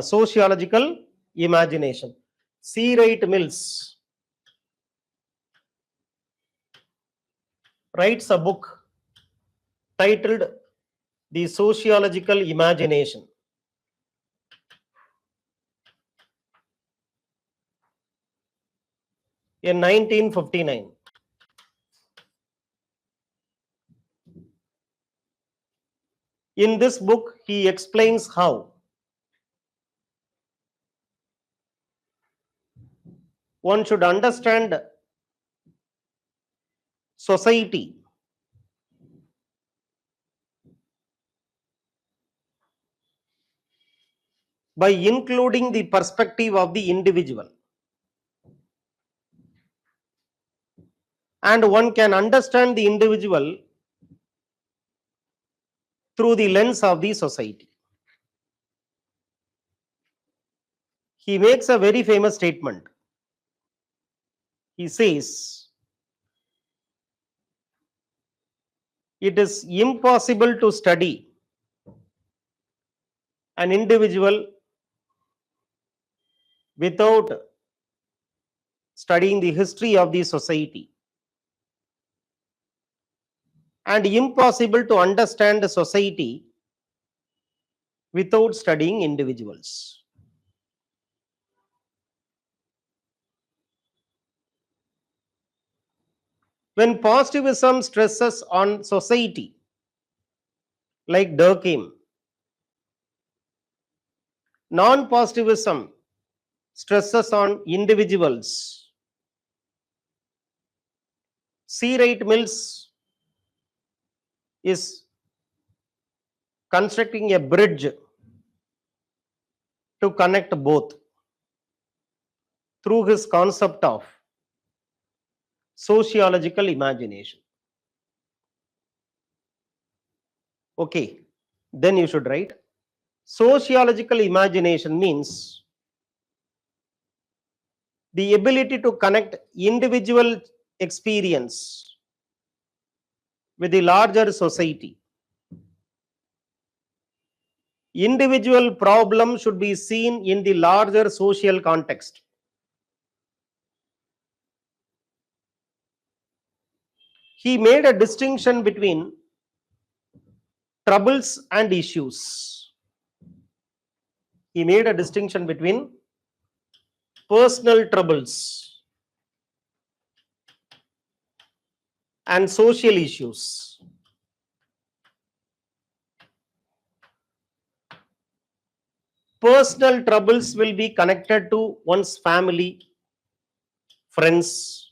Sociological imagination. C. Wright Mills writes a book titled The Sociological Imagination. In 1959. In this book, he explains how one should understand society by including the perspective of the individual. And one can understand the individual through the lens of the society. He makes a very famous statement. He says, it is impossible to study an individual without studying the history of the society, and impossible to understand the society without studying individuals. When positivism stresses on society, like Durkheim, non-positivism stresses on individuals. C. Wright Mills is constructing a bridge to connect both through his concept of sociological imagination. Okay, then you should write. Sociological imagination means the ability to connect individual experience with the larger society. Individual problem should be seen in the larger social context. He made a distinction between troubles and issues. He made a distinction between personal troubles and social issues. Personal troubles will be connected to one's family, friends,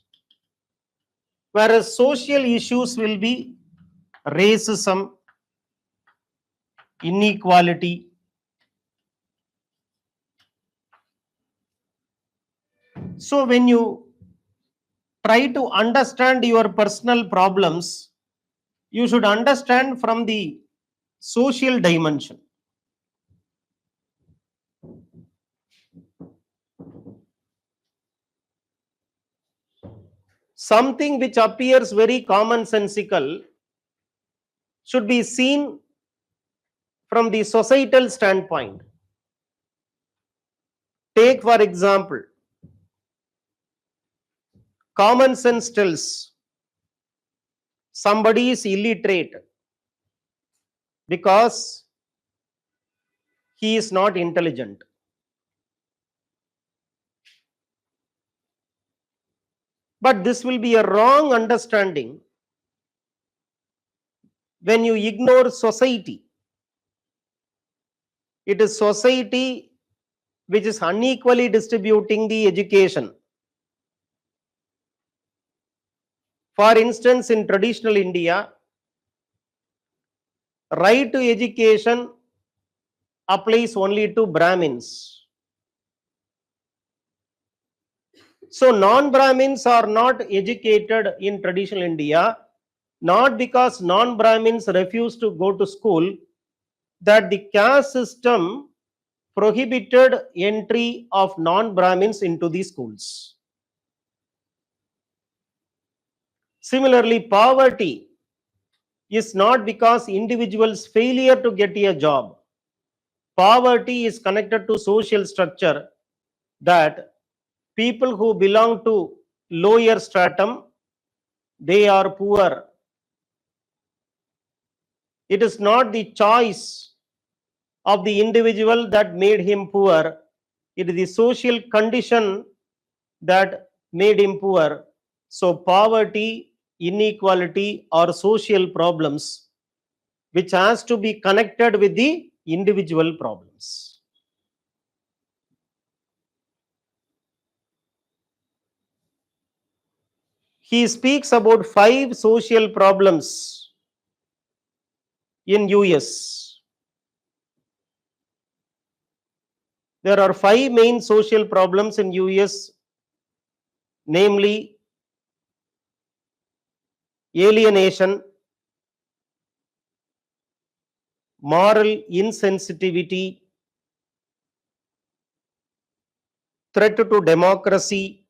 whereas social issues will be racism, inequality. So when you try to understand your personal problems, you should understand from the social dimension. Something which appears very commonsensical should be seen from the societal standpoint. Take, for example, common sense tells somebody is illiterate because he is not intelligent. But this will be a wrong understanding when you ignore society. It is society which is unequally distributing the education. For instance, in traditional India, right to education applies only to Brahmins. So non-Brahmins are not educated in traditional India, not because non-Brahmins refuse to go to school, that the caste system prohibited entry of non-Brahmins into the schools. Similarly, poverty is not because individuals' failure to get a job. Poverty is connected to social structure, that people who belong to lower stratum, they are poor. It is not the choice of the individual that made him poor. It is the social condition that made him poor. So poverty, inequality are social problems which has to be connected with the individual problems. He speaks about 5 social problems in US. There are 5 main social problems in US, namely alienation, moral insensitivity, threat to democracy,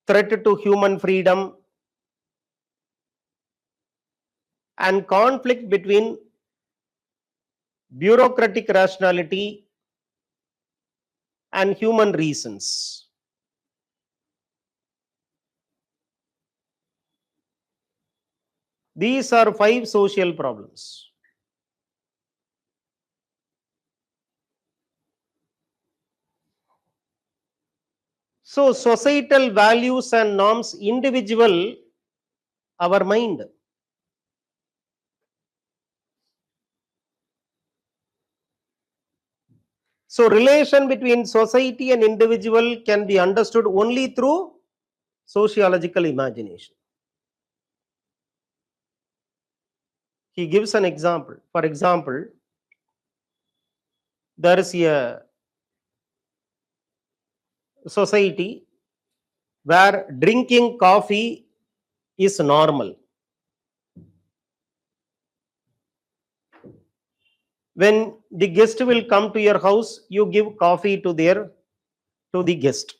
threat to human freedom, and conflict between bureaucratic rationality and human reasons. These are 5 social problems. So societal values and norms, individual, our mind. So relation between society and individual can be understood only through sociological imagination. He gives an example. For example, there is a society where drinking coffee is normal. When the guest will come to your house, you give coffee to the guest.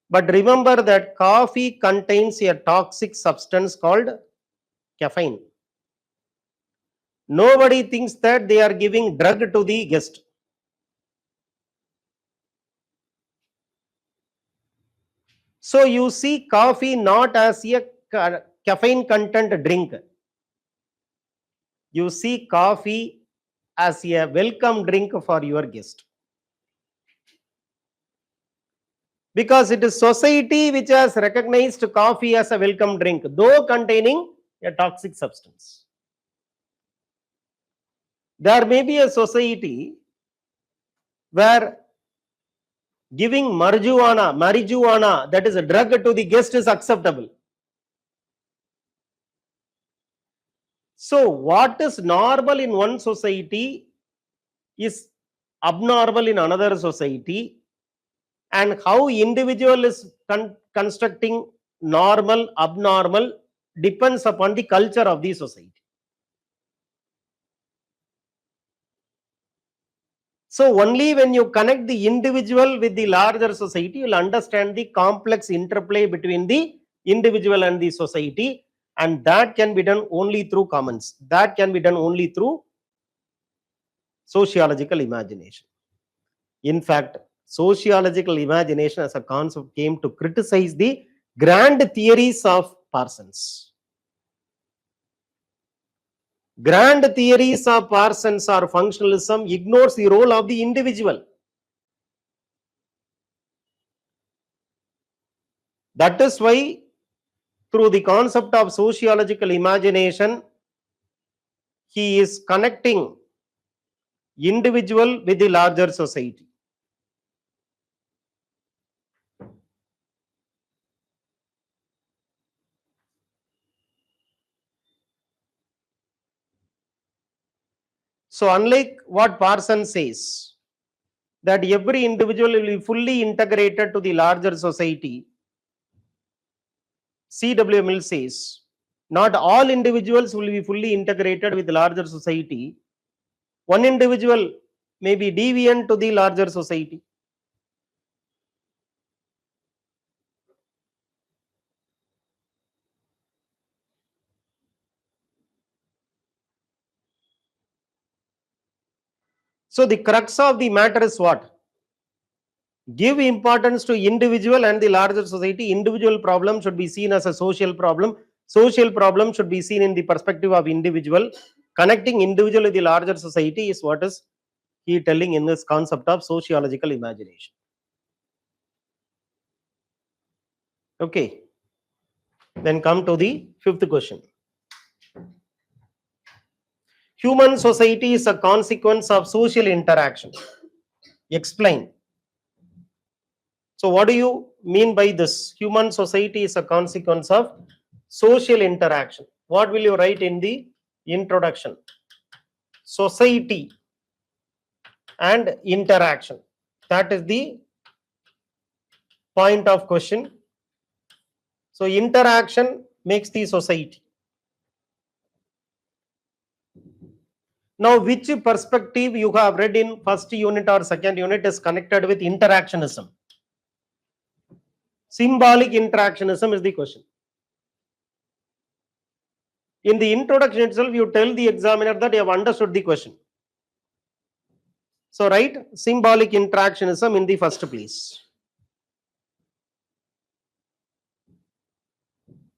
But remember that coffee contains a toxic substance called caffeine. Nobody thinks that they are giving drug to the guest. So you see coffee not as a caffeine content drink. You see coffee as a welcome drink for your guest. Because it is society which has recognized coffee as a welcome drink, though containing a toxic substance. There may be a society where giving marijuana, that is a drug to the guest, is acceptable. So what is normal in one society is abnormal in another society, and how individual is constructing normal, abnormal depends upon the culture of the society. So only when you connect the individual with the larger society, you will understand the complex interplay between the individual and the society, and that can be done only through commons. That can be done only through sociological imagination. In fact, sociological imagination as a concept came to criticize the grand theories of Parsons. Grand theories of Parsons or functionalism ignores the role of the individual. That is why, through the concept of sociological imagination, he is connecting individual with the larger society. So unlike what Parsons says, that every individual will be fully integrated to the larger society, C.W. Mill says, not all individuals will be fully integrated with the larger society. One individual may be deviant to the larger society. So the crux of the matter is what? Give importance to individual and the larger society. Individual problem should be seen as a social problem. Social problem should be seen in the perspective of individual. Connecting individual with the larger society is what is he telling in this concept of sociological imagination. Okay. Then come to the fifth question. Human society is a consequence of social interaction. Explain. So what do you mean by this? Human society is a consequence of social interaction. What will you write in the introduction? Society and interaction. That is the point of question. So interaction makes the society. Now, which perspective you have read in first unit or second unit is connected with interactionism? Symbolic interactionism is the question. In the introduction itself, you tell the examiner that you have understood the question. So write symbolic interactionism in the first place.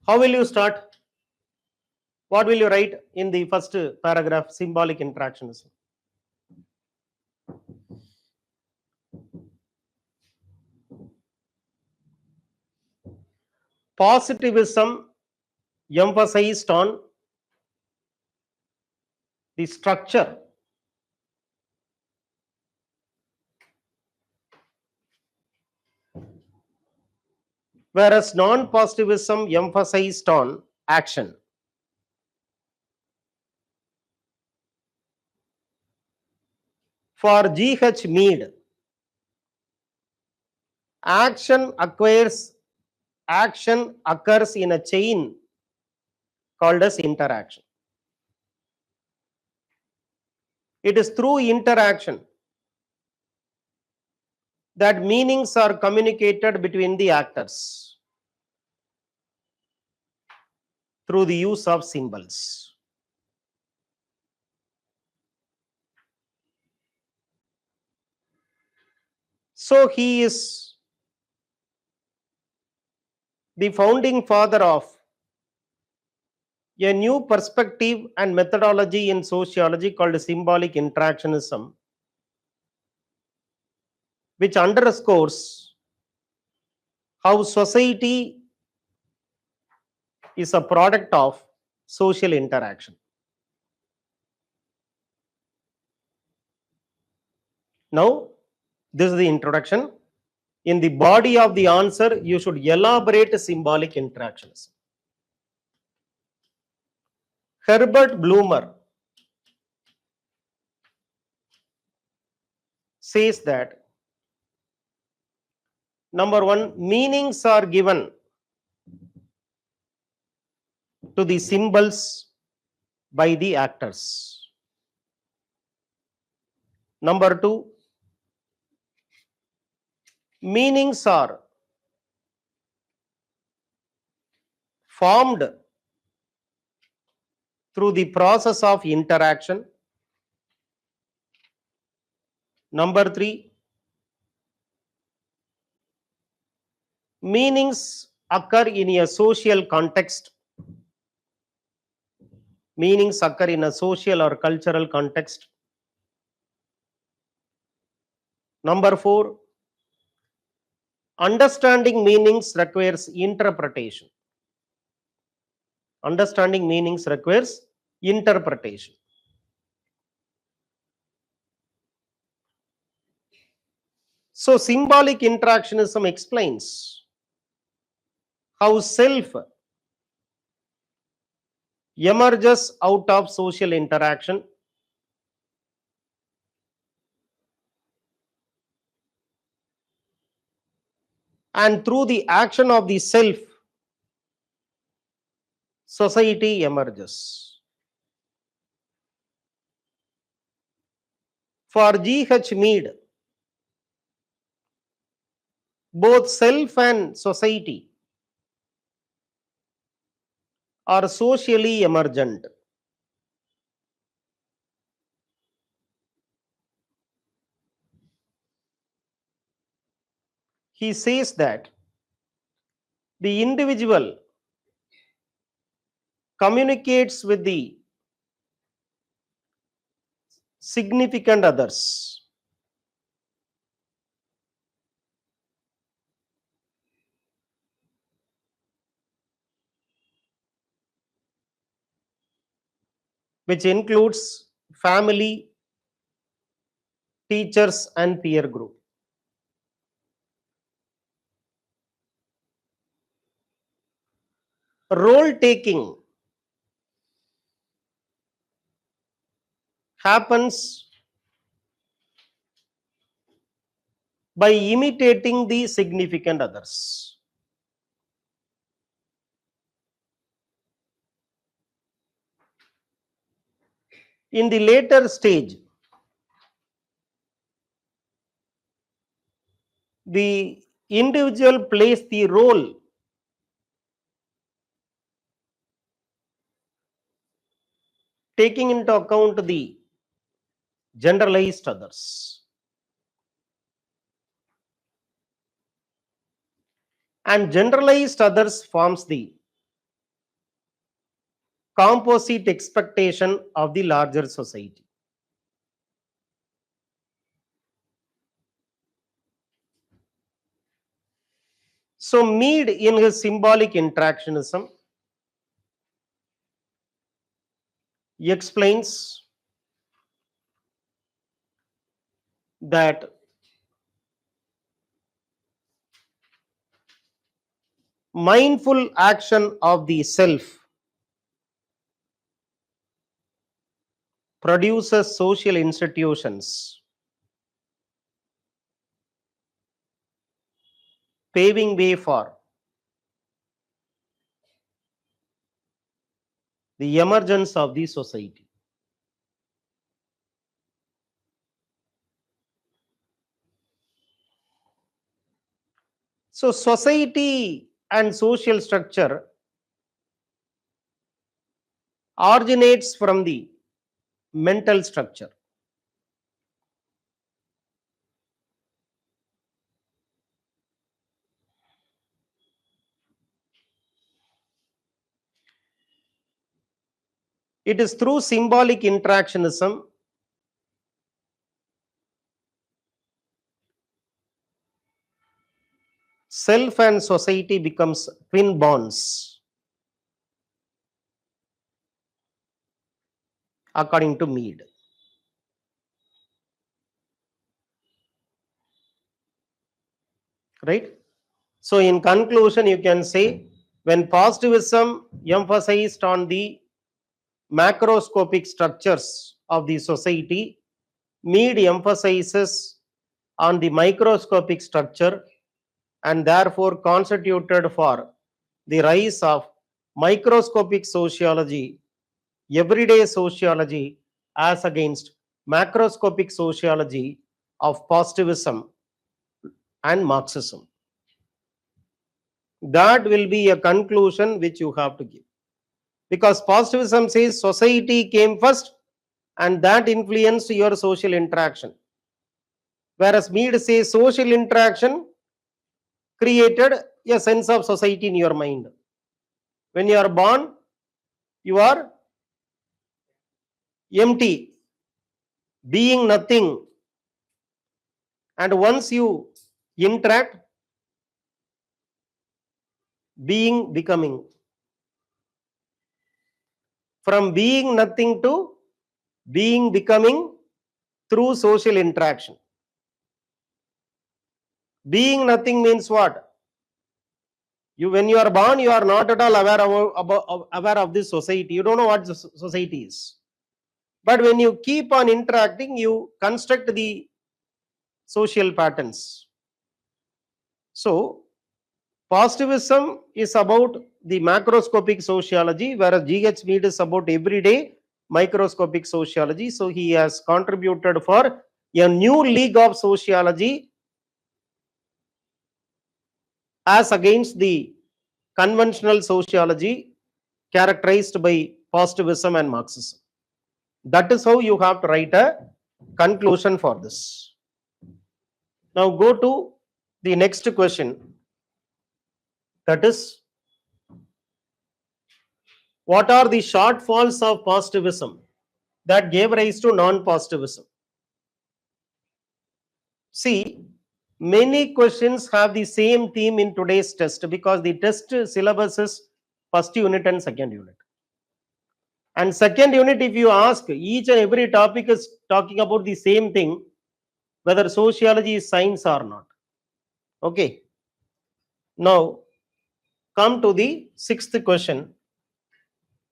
How will you start? What will you write in the first paragraph? Symbolic interactionism. Positivism emphasized on the structure, whereas non-positivism emphasized on action. For G.H. Mead, action occurs in a chain called as interaction. It is through interaction that meanings are communicated between the actors through the use of symbols. So he is the founding father of a new perspective and methodology in sociology called symbolic interactionism, which underscores how society is a product of social interaction. Now, this is the introduction. In the body of the answer, you should elaborate symbolic interactionism. Herbert Blumer says that number one, meanings are given to the symbols by the actors. Number two, meanings are formed through the process of interaction. Number three, meanings occur in a social context. Meanings occur in a social or cultural context. Number four, understanding meanings requires interpretation. Understanding meanings requires interpretation. So, symbolic interactionism explains how self emerges out of social interaction and through the action of the self, society emerges. For G.H. Mead, both self and society are socially emergent. He says that the individual communicates with the significant others. Which includes family, teachers, and peer group. Role taking happens by imitating the significant others. In the later stage, the individual plays the role taking into account the generalized others. And generalized others forms the composite expectation of the larger society. So Mead in his symbolic interactionism explains that mindful action of the self produces social institutions, paving way for the emergence of the society. So society and social structure originates from the mental structure. It is through symbolic interactionism self and society becomes twin bonds, according to Mead. Right? So in conclusion, you can say when positivism emphasized on the macroscopic structures of the society, Mead emphasizes on the microscopic structure and therefore constituted for the rise of microscopic sociology, everyday sociology, as against macroscopic sociology of positivism and Marxism. That will be a conclusion which you have to give. Because positivism says society came first and that influenced your social interaction. Whereas Mead says social interaction created a sense of society in your mind. When you are born, you are empty, being nothing. And once you interact, being becoming. From being nothing to being becoming through social interaction. Being nothing means what? When you are born, you are not at all aware of this society. You don't know what the society is. But when you keep on interacting, you construct the social patterns. So, positivism is about the macroscopic sociology, whereas G.H. Mead is about everyday microscopic sociology. So, he has contributed for a new league of sociology as against the conventional sociology characterized by positivism and Marxism. That is how you have to write a conclusion for this. Now go to the next question. That is, what are the shortfalls of positivism that gave rise to non-positivism? See, many questions have the same theme in today's test because the test syllabus is first unit and second unit. And second unit, if you ask, each and every topic is talking about the same thing, whether sociology is science or not. Okay. Now, come to the sixth question.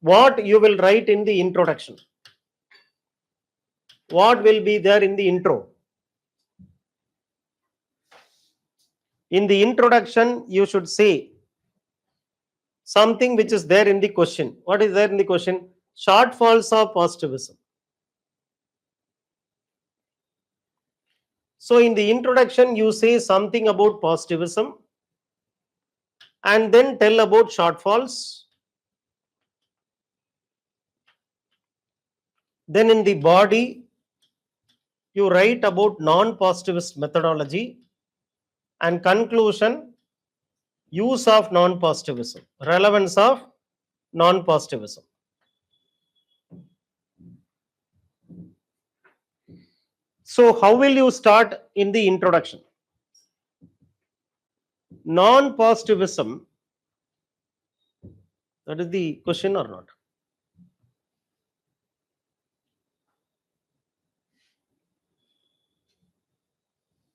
What you will write in the introduction? What will be there in the intro? In the introduction, you should say something which is there in the question. What is there in the question? Shortfalls of positivism. So in the introduction, you say something about positivism and then tell about shortfalls. Then in the body, you write about non-positivist methodology and conclusion, use of non-positivism, relevance of non-positivism. So how will you start in the introduction? Non-positivism, that is the question or not?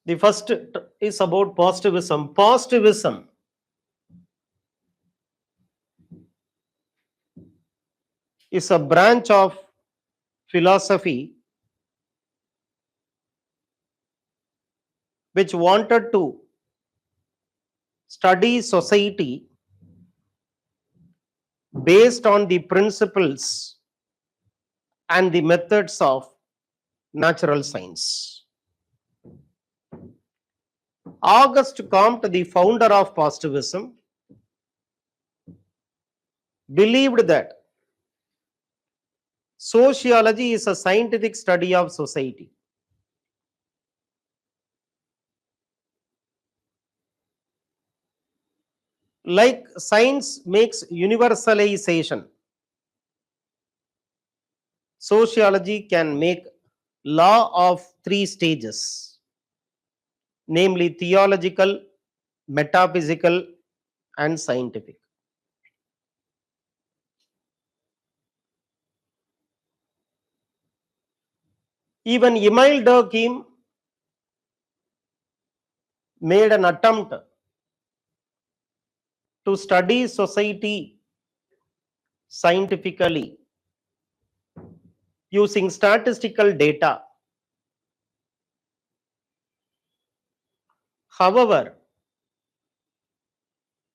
The first is about positivism. Positivism is a branch of philosophy which wanted to study society based on the principles and the methods of natural science. Auguste Comte, the founder of positivism, believed that sociology is a scientific study of society. Like science makes universalization, sociology can make law of three stages, namely theological, metaphysical, and scientific. Even Emile Durkheim made an attempt to study society scientifically using statistical data. However,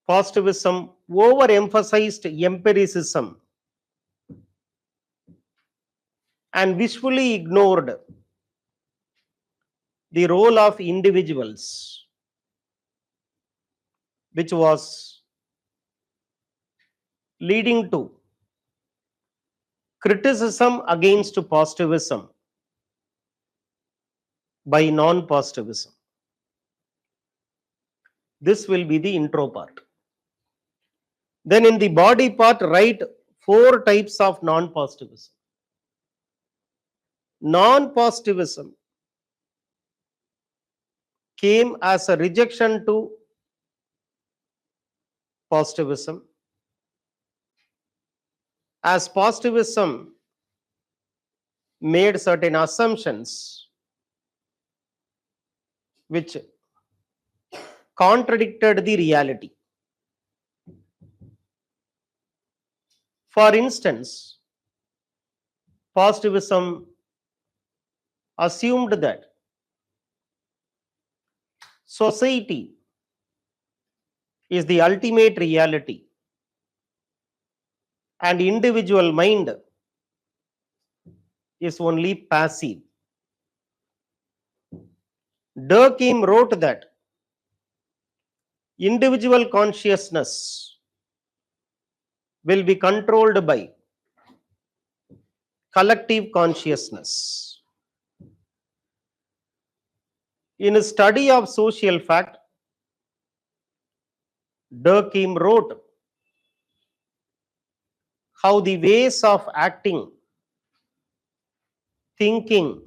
positivism overemphasized empiricism and wishfully ignored the role of individuals, which was leading to criticism against positivism by non-positivism. This will be the intro part. Then in the body part, write 4 types of non-positivism. Non-positivism came as a rejection to positivism, as positivism made certain assumptions which contradicted the reality. For instance, positivism assumed that society is the ultimate reality and individual mind is only passive. Durkheim wrote that individual consciousness will be controlled by collective consciousness. In a study of social fact, Durkheim wrote how the ways of acting, thinking,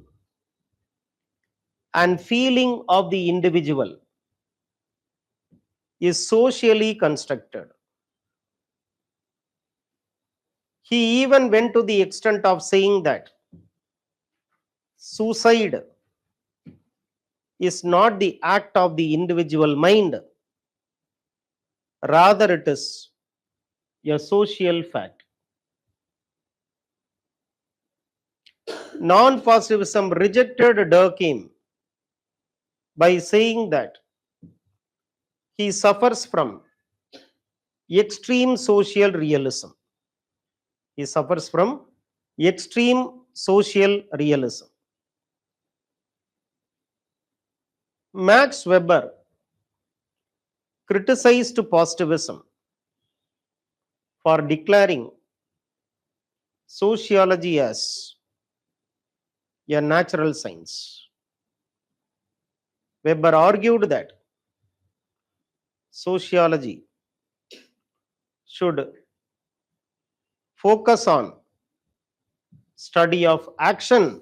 and feeling of the individual is socially constructed. He even went to the extent of saying that suicide is not the act of the individual mind, rather it is a social fact. Non-positivism rejected Durkheim by saying that he suffers from extreme social realism. He suffers from extreme social realism. Max Weber criticized positivism for declaring sociology as a natural science. Weber argued that sociology should focus on study of action,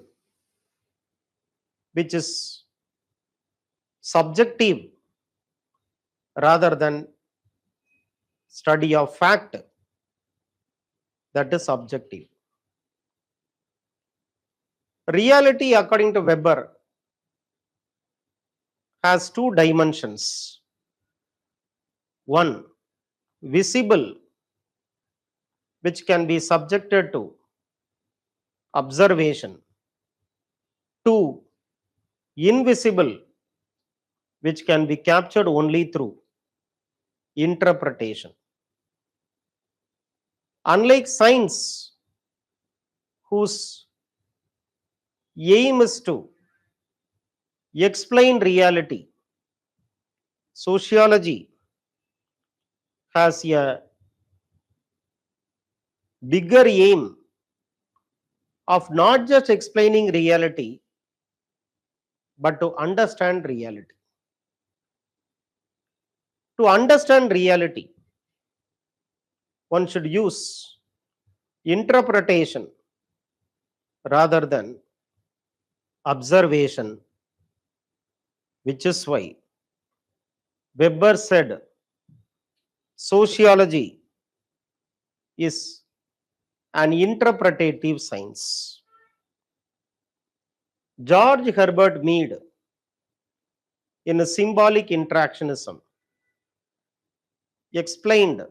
which is subjective rather than study of fact, that is subjective. Reality, according to Weber, has two dimensions. One, visible, which can be subjected to observation. Two, invisible, which can be captured only through interpretation. Unlike science, whose aim is to explain reality, sociology has a bigger aim of not just explaining reality, but to understand reality. To understand reality, one should use interpretation rather than observation, which is why Weber said sociology is an interpretative science. George Herbert Mead, in a symbolic interactionism, explained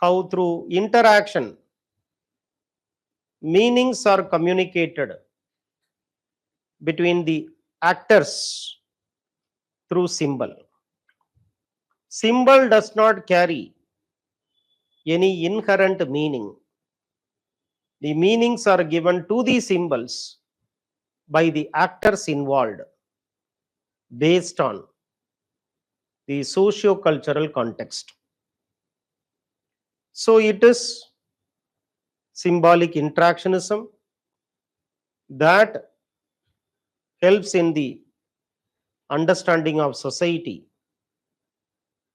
how through interaction meanings are communicated between the actors through symbol. Symbol does not carry any inherent meaning. The meanings are given to the symbols by the actors involved based on the socio-cultural context. So it is symbolic interactionism that helps in the understanding of society.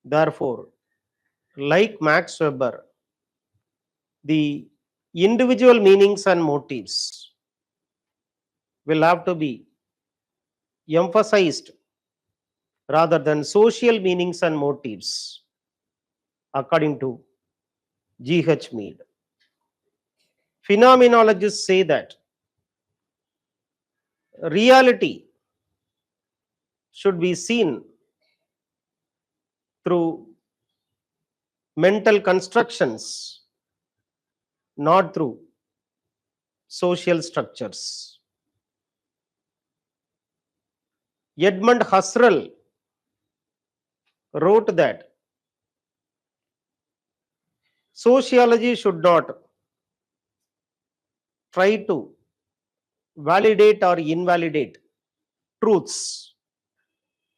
Therefore, like Max Weber, the individual meanings and motives will have to be emphasized rather than social meanings and motives, according to G.H. Mead. Phenomenologists say that reality should be seen through mental constructions, not through social structures. Edmund Husserl wrote that sociology should not try to validate or invalidate truths.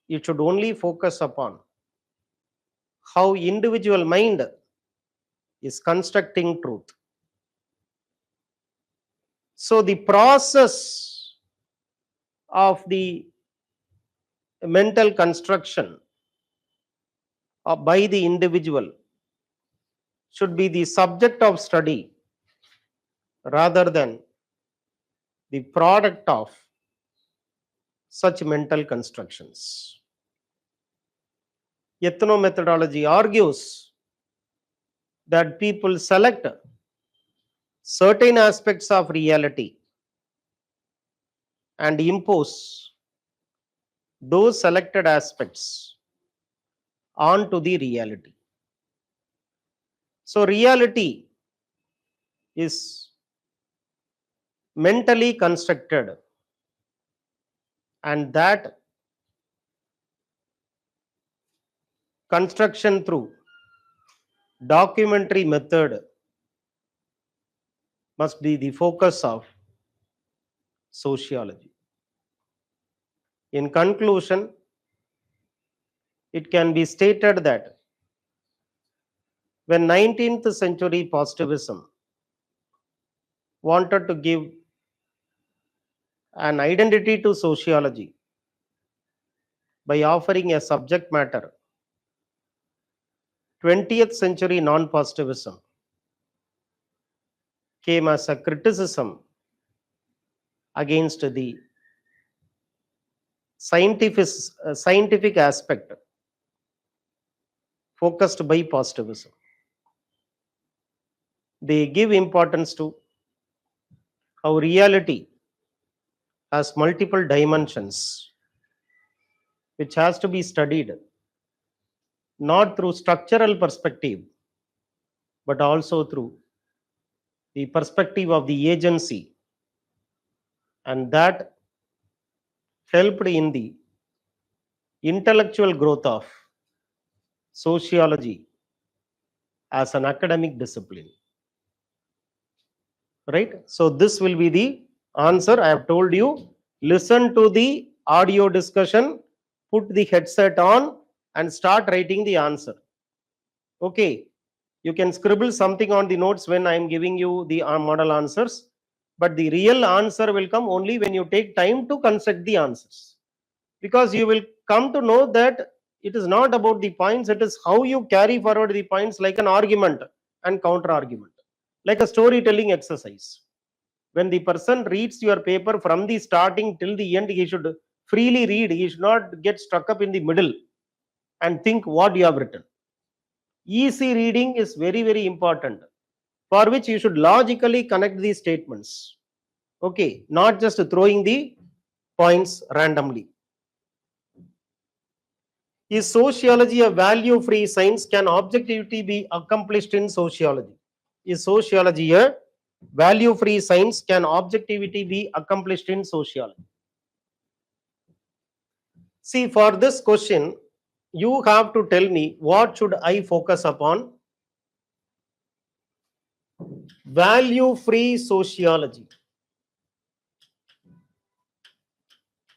It should only focus upon how individual mind is constructing truth. So the process of the mental construction by the individual should be the subject of study rather than the product of such mental constructions. Ethnomethodology argues that people select certain aspects of reality and impose those selected aspects onto the reality. So reality is mentally constructed, and that construction through documentary method must be the focus of sociology. In conclusion, it can be stated that when 19th century positivism wanted to give an identity to sociology by offering a subject matter, 20th century non-positivism came as a criticism against the scientific aspect focused by positivism. They give importance to how reality has multiple dimensions which has to be studied not through structural perspective but also through the perspective of the agency, and that helped in the intellectual growth of sociology as an academic discipline. Right? So this will be the answer. I have told you, listen to the audio discussion, put the headset on and start writing the answer. Okay, you can scribble something on the notes when I am giving you the model answers, but the real answer will come only when you take time to construct the answers, because you will come to know that it is not about the points, it is how you carry forward the points, like an argument and counter argument, like a storytelling exercise. When the person reads your paper from the starting till the end, he should freely read, he should not get stuck up in the middle and think what you have written. Easy reading is very, very important, for which you should logically connect these statements. Okay, not just throwing the points randomly. Is sociology a value-free science? Can objectivity be accomplished in sociology? Is sociology a value-free science? Can objectivity be accomplished in sociology? See, for this question, you have to tell me what should I focus upon. Value-free sociology.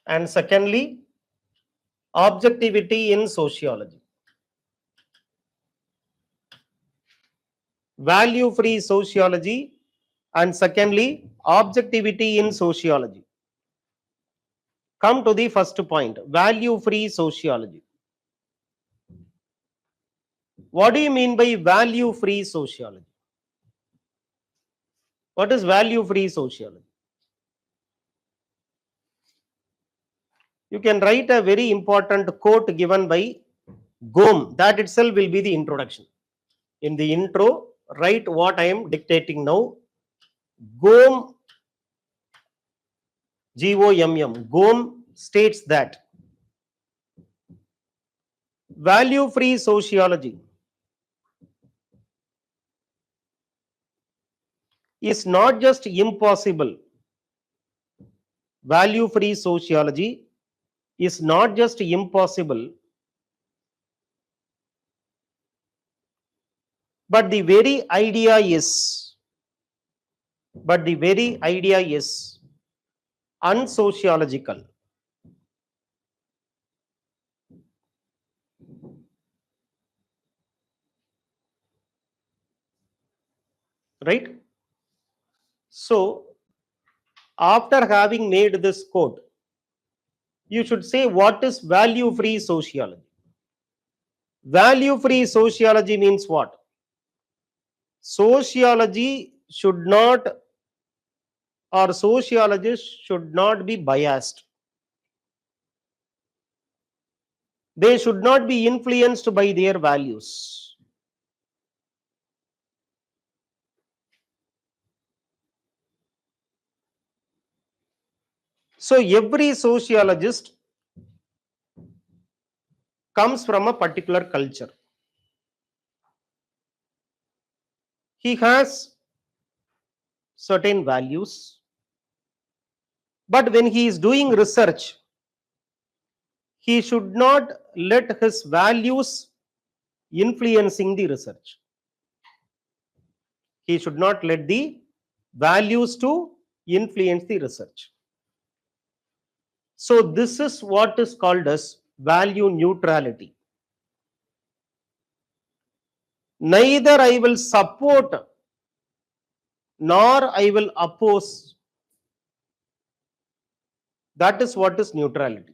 And secondly, objectivity in sociology. Value-free sociology, and secondly, objectivity in sociology. Come to the first point, value-free sociology. What do you mean by value-free sociology? What is value-free sociology? You can write a very important quote given by Gome. That itself will be the introduction. In the intro, write what I am dictating now. Gome, G-O-M-M, Gome states that value-free sociology is not just impossible. Value-free sociology is not just impossible, but the very idea is unsociological. Right? So, after having made this quote, you should say what is value-free sociology. Value-free sociology means what? Sociology should not, or sociologists should not be biased. They should not be influenced by their values. So every sociologist comes from a particular culture. He has certain values, but when he is doing research, he should not let his values influencing the research. He should not let the values to influence the research. So this is what is called as value neutrality. Neither I will support nor I will oppose. That is what is neutrality.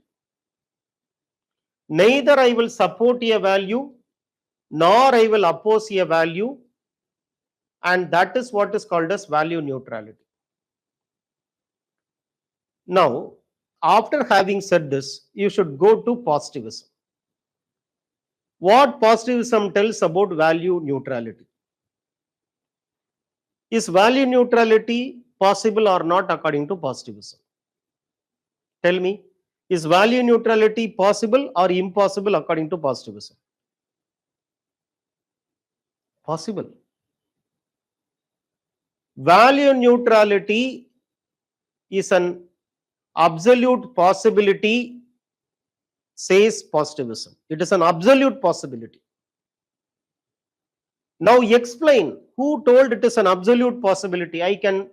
Neither I will support a value nor I will oppose a value, and that is what is called as value neutrality. Now, after having said this, you should go to positivism. What positivism tells about value neutrality? Is value neutrality possible or not according to positivism? Tell me, is value neutrality possible or impossible according to positivism? Possible. Value neutrality is an absolute possibility, says positivism. It is an absolute possibility. Now explain who told it is an absolute possibility. I can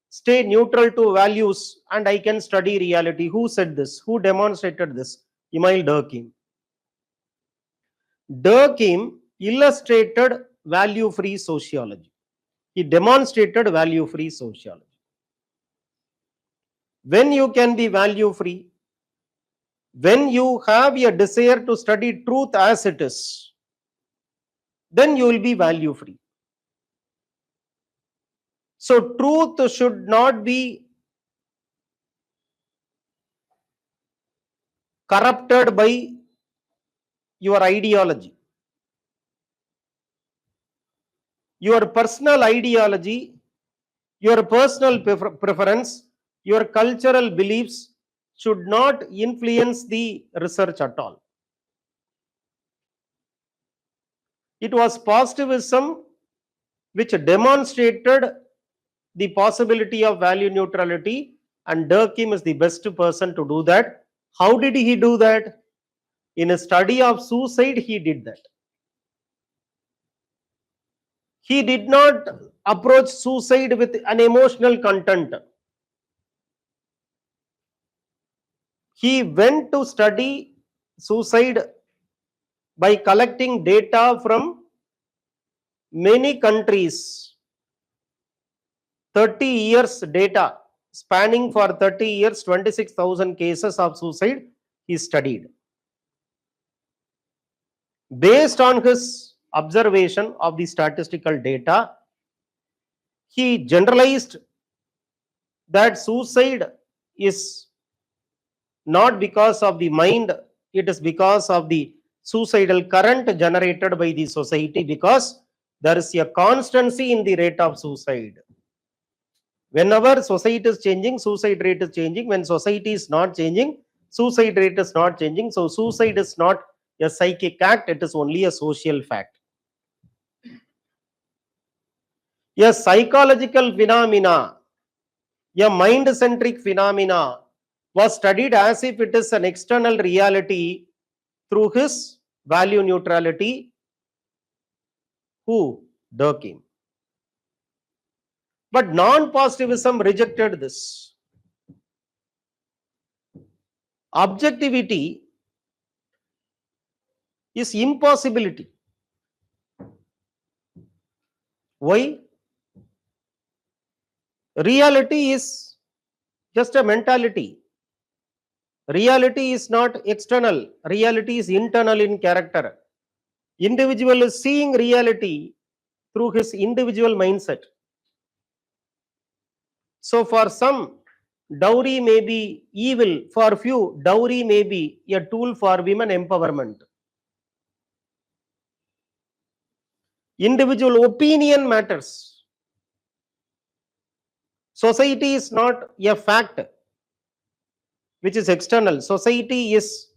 stay neutral to values and I can study reality. Who said this? Who demonstrated this? Emile Durkheim. Durkheim illustrated value-free sociology. He demonstrated value-free sociology. When you can be value-free, when you have a desire to study truth as it is, then you will be value-free. So truth should not be corrupted by your ideology. Your personal ideology, your personal preference, your cultural beliefs should not influence the research at all. It was positivism which demonstrated the possibility of value neutrality, and Durkheim is the best person to do that. How did he do that? In a study of suicide, he did that. He did not approach suicide with an emotional content. He went to study suicide by collecting data from many countries. 30 years data, spanning for 30 years, 26,000 cases of suicide he studied. Based on his observation of the statistical data, he generalized that suicide is not because of the mind, it is because of the suicidal current generated by the society, because there is a constancy in the rate of suicide. Whenever society is changing, suicide rate is changing. When society is not changing, suicide rate is not changing. So suicide is not a psychic act, it is only a social fact. A psychological phenomena, a mind-centric phenomena was studied as if it is an external reality through his value neutrality. Who? Durkheim. But non-positivism rejected this. Objectivity is impossibility. Why? Reality is just a mentality. Reality is not external. Reality is internal in character. Individual is seeing reality through his individual mindset. So for some, dowry may be evil. For few, dowry may be a tool for women empowerment. Individual opinion matters. Society is not a fact which is external. Society is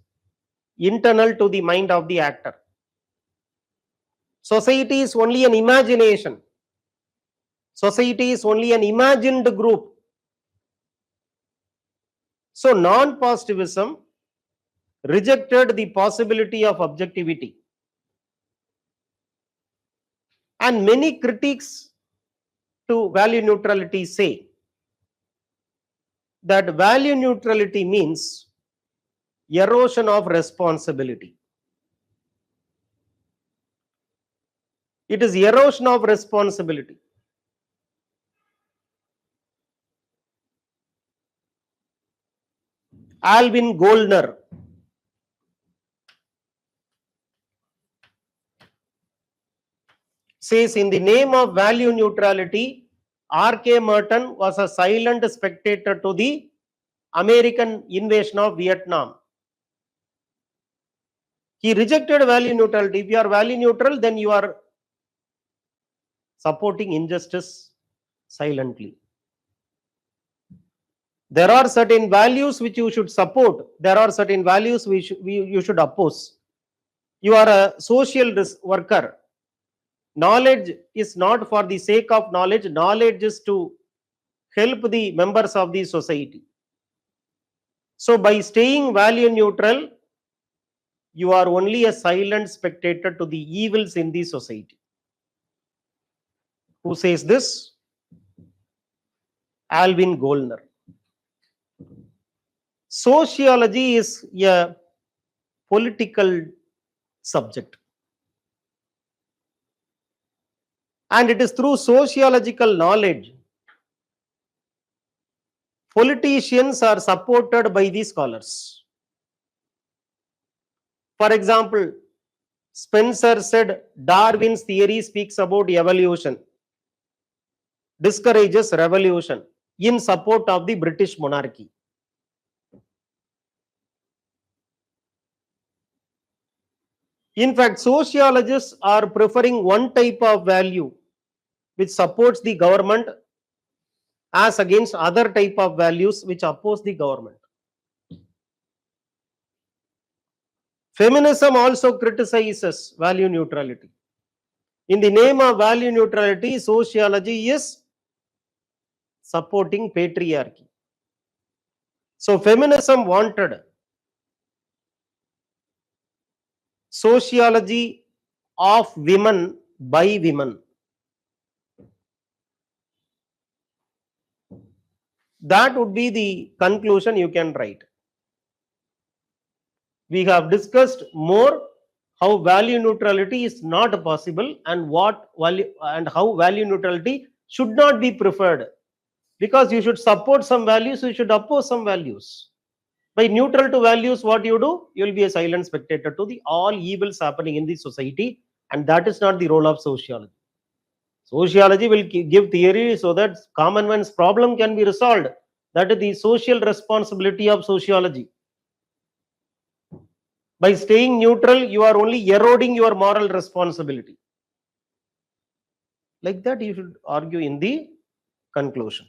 internal to the mind of the actor. Society is only an imagination. Society is only an imagined group. So non-positivism rejected the possibility of objectivity. And many critics to value neutrality say that value neutrality means erosion of responsibility. It is erosion of responsibility. Alvin Goldner says, in the name of value neutrality, R.K. Merton was a silent spectator to the American invasion of Vietnam. He rejected value neutrality. If you are value neutral, then you are supporting injustice silently. There are certain values which you should support. There are certain values you should oppose. You are a social worker. Knowledge is not for the sake of knowledge. Knowledge is to help the members of the society. So by staying value neutral, you are only a silent spectator to the evils in the society. Who says this? Alvin Goldner. Sociology is a political subject. And it is through sociological knowledge, politicians are supported by the scholars. For example, Spencer said Darwin's theory speaks about evolution, discourages revolution in support of the British monarchy. In fact, sociologists are preferring one type of value which supports the government as against other type of values which oppose the government. Feminism also criticizes value neutrality. In the name of value neutrality, sociology is supporting patriarchy. So feminism wanted sociology of women by women. That would be the conclusion you can write. We have discussed more how value neutrality is not possible and how value neutrality should not be preferred. Because you should support some values, you should oppose some values. By neutral to values, what you do? You will be a silent spectator to the all evils happening in the society, and that is not the role of sociology. Sociology will give theory so that common man's problem can be resolved. That is the social responsibility of sociology. By staying neutral, you are only eroding your moral responsibility. Like that, you should argue in the conclusion.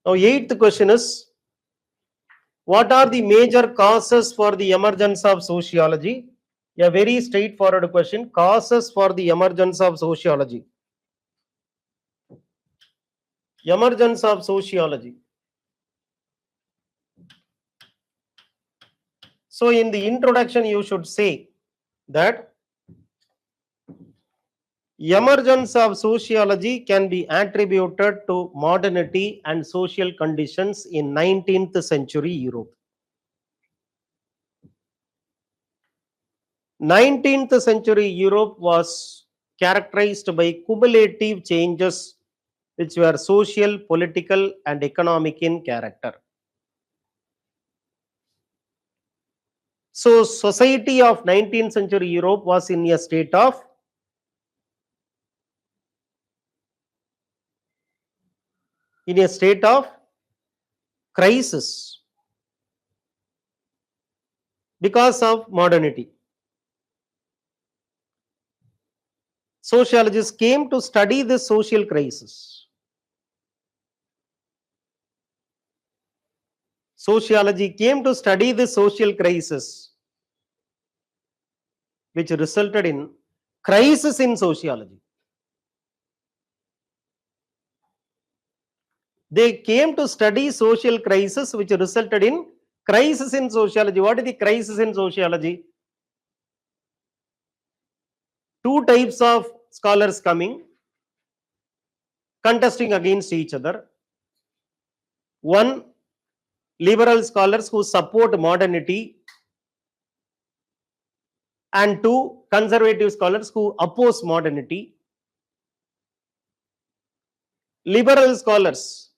Now, eighth question is, what are the major causes for the emergence of sociology? A very straightforward question. Causes for the emergence of sociology. Emergence of sociology. So, in the introduction, you should say that emergence of sociology can be attributed to modernity and social conditions in 19th century Europe. 19th century Europe was characterized by cumulative changes which were social, political, and economic in character. So, society of 19th century Europe was in a state of crisis because of modernity. Sociologists came to study this social crisis. Sociology came to study the social crisis, which resulted in crisis in sociology. They came to study social crisis, which resulted in crisis in sociology. What is the crisis in sociology? Two types of scholars coming, contesting against each other. One, liberal scholars who support modernity, and two, conservative scholars who oppose modernity. Liberal scholars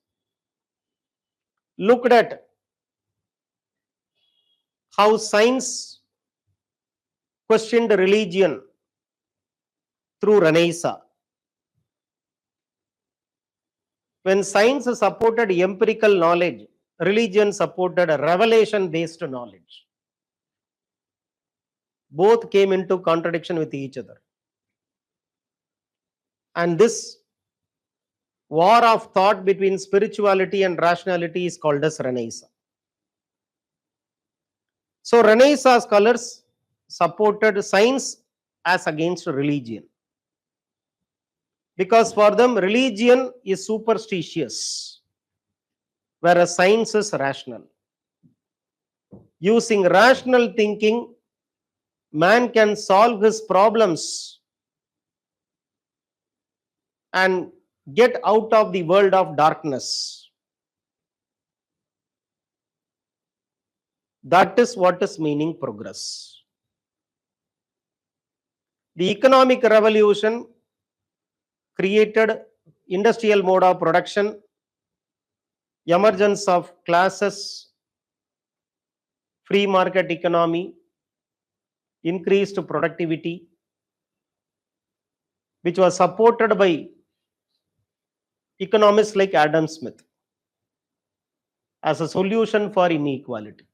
looked at how science questioned religion through Renaissance. When science supported empirical knowledge, religion supported revelation-based knowledge. both came into contradiction with each other. And this war of thought between spirituality and rationality is called as Renaissance. So Renaissance scholars supported science as against religion, because for them religion is superstitious, whereas science is rational. Using rational thinking, man can solve his problems and get out of the world of darkness. That is what is meaning progress. The economic revolution created industrial mode of production, emergence of classes, free market economy, increased productivity, which was supported by economists like Adam Smith as a solution for inequality.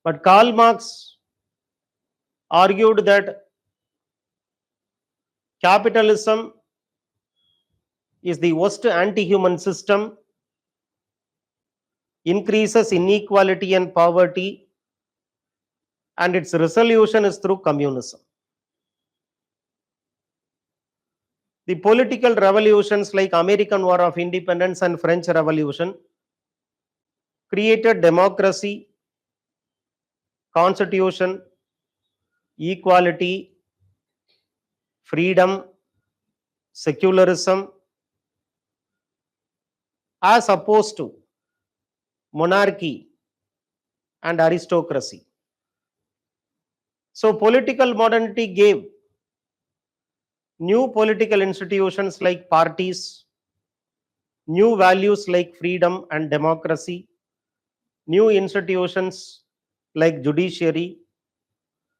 But Karl Marx argued that capitalism is the worst anti-human system, increases inequality and poverty, and its resolution is through communism. The political revolutions like American War of Independence and French Revolution created democracy, constitution, equality, freedom, secularism, as opposed to monarchy and aristocracy. So political modernity gave new political institutions like parties, new values like freedom and democracy, new institutions like judiciary,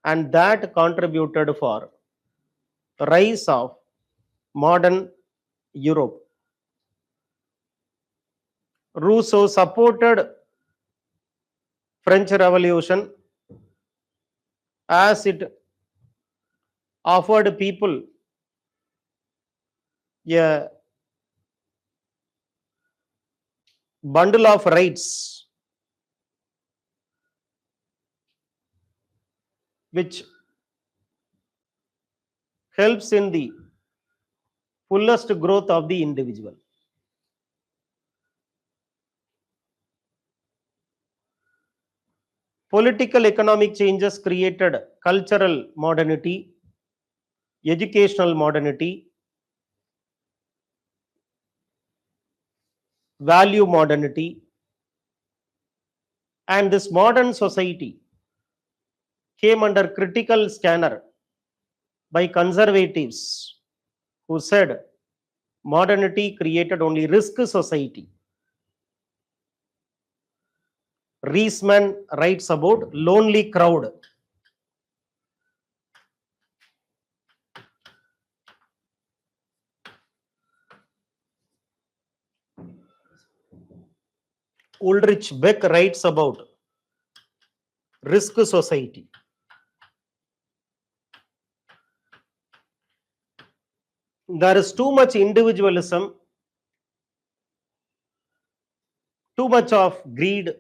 and that contributed for the rise of modern Europe. Rousseau supported French Revolution as it offered people a bundle of rights which helps in the fullest growth of the individual. Political economic changes created cultural modernity, educational modernity, value modernity, and this modern society came under critical scanner by conservatives who said modernity created only risk society. Reisman writes about lonely crowd. Ulrich Beck writes about risk society. There is too much individualism, too much of greed,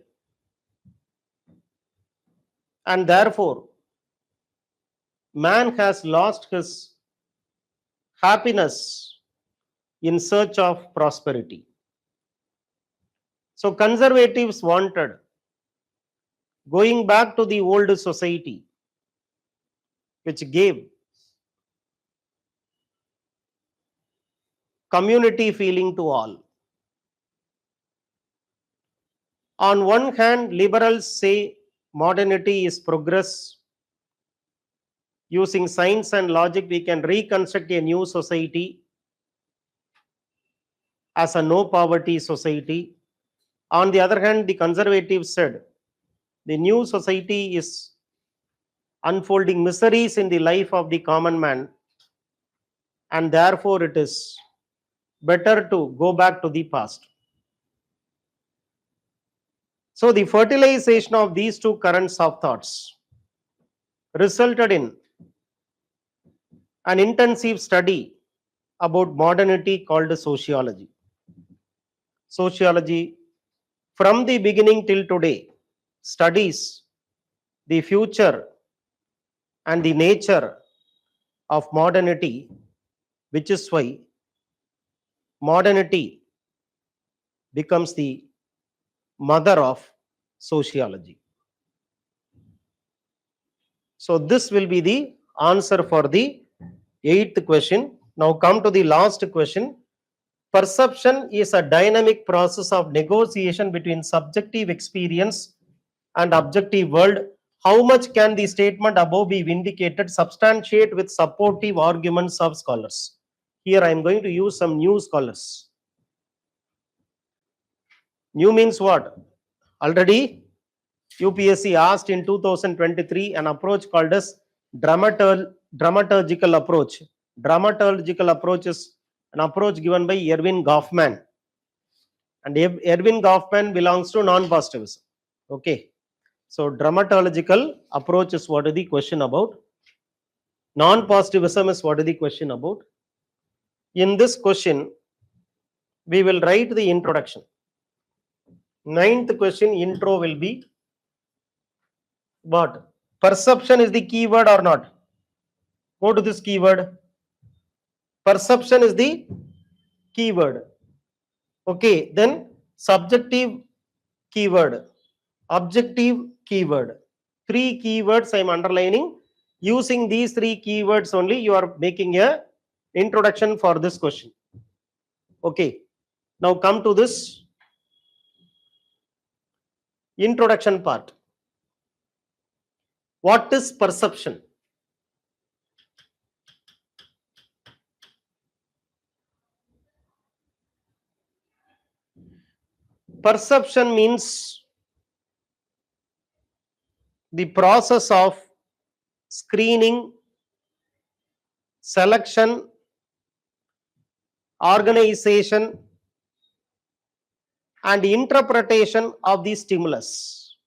and therefore man has lost his happiness in search of prosperity. So conservatives wanted going back to the old society, which gave community feeling to all. On one hand, liberals say modernity is progress. Using science and logic, we can reconstruct a new society as a no poverty society. On the other hand, the conservatives said the new society is unfolding miseries in the life of the common man, and therefore it is better to go back to the past. So the fertilization of these two currents of thoughts resulted in an intensive study about modernity called sociology. Sociology, from the beginning till today, studies the future and the nature of modernity, which is why modernity becomes the mother of sociology. So this will be the answer for the 8th question. Now come to the last question. Perception is a dynamic process of negotiation between subjective experience and objective world. How much can the statement above be vindicated? Substantiate with supportive arguments of scholars. Here I am going to use some new scholars. New means what? Already UPSC asked in 2023 an approach called as dramaturgical approach. Dramaturgical approach is an approach given by Erwin Goffman. And Erwin Goffman belongs to non-positivism. Okay. So dramaturgical approach is what is the question about. Non-positivism is what is the question about. In this question, we will write the introduction. 9th question, intro will be what? Perception is the keyword or not? Go to this keyword. Perception is the keyword. Okay, then subjective keyword, objective keyword. 3 keywords I am underlining. Using these 3 keywords only, you are making a introduction for this question. Okay, now come to this introduction part. What is perception? Perception means the process of screening, selection, organization, and interpretation of the stimulus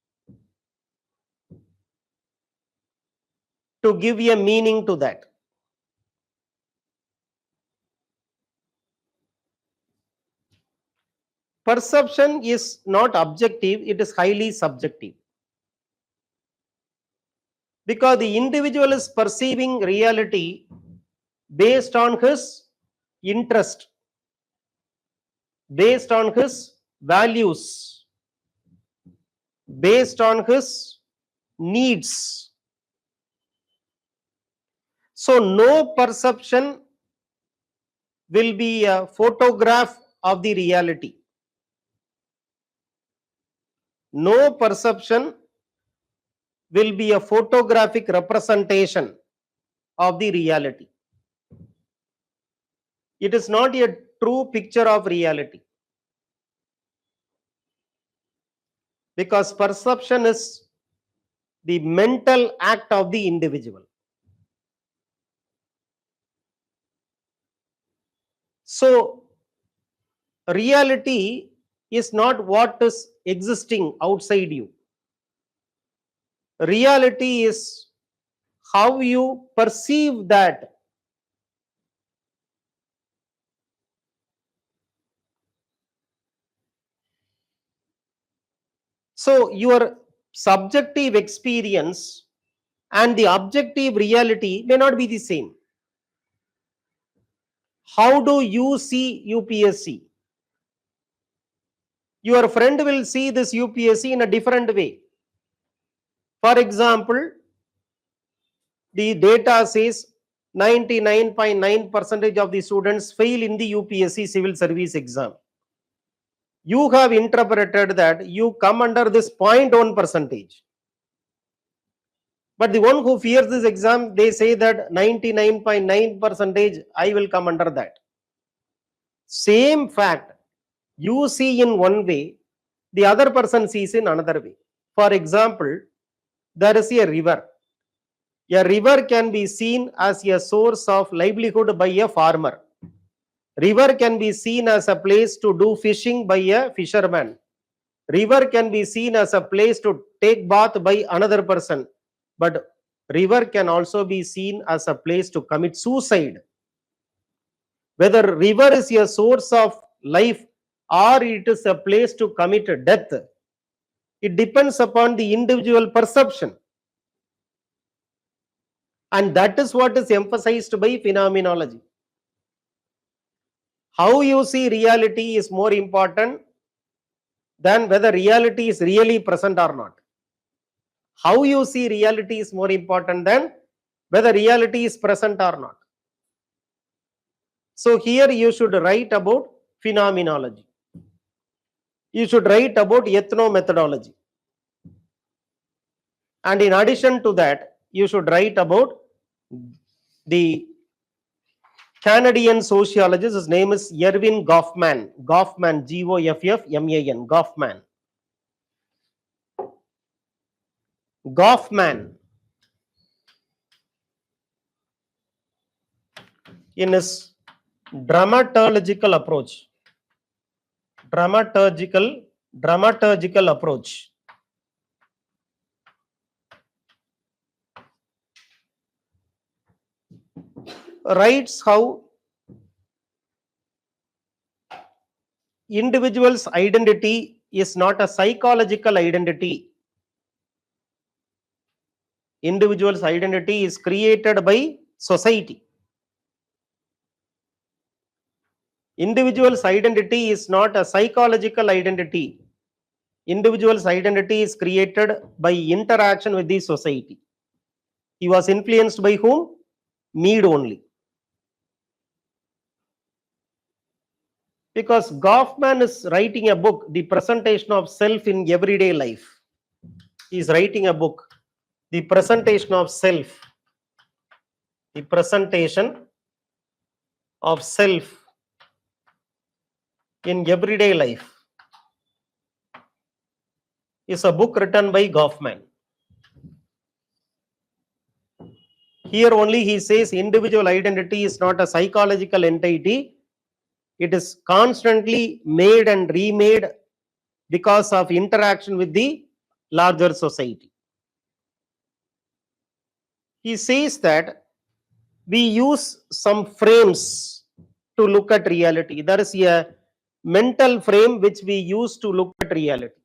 to give a meaning to that. Perception is not objective, it is highly subjective. Because the individual is perceiving reality based on his interest, based on his values, based on his needs. So no perception will be a photograph of the reality. No perception will be a photographic representation of the reality. It is not a true picture of reality. Because perception is the mental act of the individual. So, reality is not what is existing outside you. Reality is how you perceive that. So, your subjective experience and the objective reality may not be the same. How do you see UPSC? Your friend will see this UPSC in a different way. For example, the data says 99.9% of the students fail in the UPSC civil service exam. You have interpreted that you come under this 0.1%. But the one who fears this exam, they say that 99.9% I will come under that. Same fact, you see in one way, the other person sees in another way. For example, there is a river. A river can be seen as a source of livelihood by a farmer. River can be seen as a place to do fishing by a fisherman. River can be seen as a place to take bath by another person. But River can also be seen as a place to commit suicide. Whether river is a source of life or it is a place to commit death, it depends upon the individual perception. And that is what is emphasized by phenomenology. How you see reality is more important than whether reality is really present or not. How you see reality is more important than whether reality is present or not. So here you should write about phenomenology. You should write about ethnomethodology. And in addition to that, you should write about the Canadian sociologist. His name is Erving Goffman. Goffman, Goffman, Goffman. Goffman, in his dramaturgical approach, dramaturgical approach, writes how individual's identity is not a psychological identity. Individual's identity is created by society. Individual's identity is not a psychological identity. Individual's identity is created by interaction with the society. He was influenced by whom? Mead only. Because Goffman is writing a book, The Presentation of Self in Everyday Life. He is writing a book, The Presentation of Self. The Presentation of Self in Everyday Life is a book written by Goffman. Here only he says individual identity is not a psychological entity. It is constantly made and remade because of interaction with the larger society. He says that we use some frames to look at reality. There is a mental frame which we use to look at reality.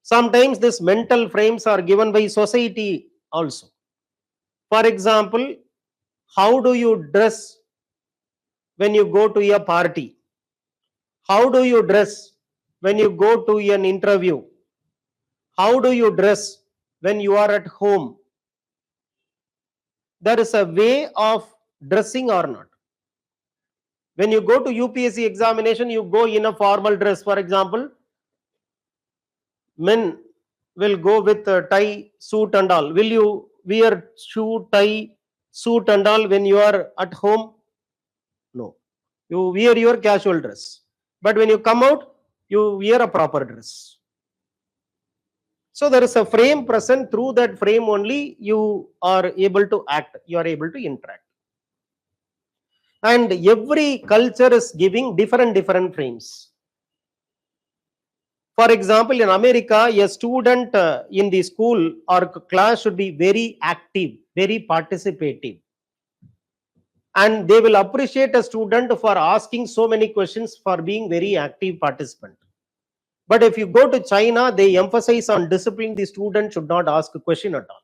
Sometimes these mental frames are given by society also. For example, how do you dress when you go to a party? How do you dress when you go to an interview? How do you dress when you are at home? There is a way of dressing or not. When you go to UPSC examination, you go in a formal dress. For example, men will go with a tie, suit and all. Will you wear shoe, tie, suit and all when you are at home? No. You wear your casual dress. But when you come out, you wear a proper dress. So there is a frame present. Through that frame only you are able to act, you are able to interact. And every culture is giving different frames. For example, in America, a student in the school or class should be very active, very participative. And they will appreciate a student for asking so many questions, for being very active participant. But if you go to China, they emphasize on discipline. The student should not ask a question at all.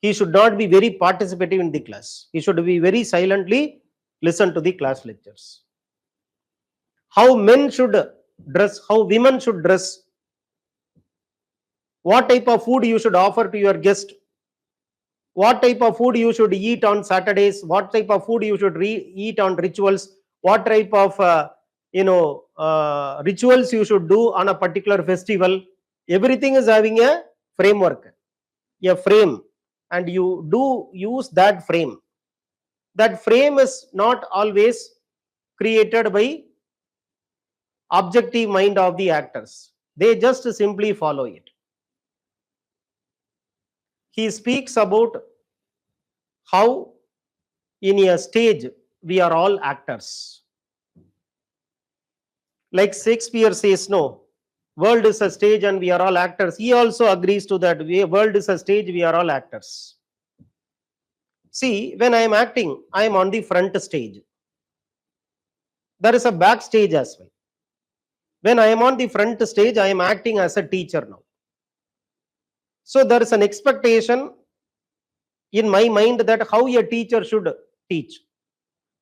He should not be very participative in the class. He should be very silently listen to the class lectures. How men should dress, how women should dress, what type of food you should offer to your guest, what type of food you should eat on Saturdays, what type of food you should eat on rituals, what type of rituals you should do on a particular festival. Everything is having a framework, a frame, and you do use that frame. That frame is not always created by objective mind of the actors. They just simply follow it. He speaks about how in a stage we are all actors. Like Shakespeare says, no, world is a stage and we are all actors. He also agrees to that. World is a stage, we are all actors. See, when I am acting, I am on the front stage. There is a back stage as well. When I am on the front stage, I am acting as a teacher now. So there is an expectation in my mind that how a teacher should teach.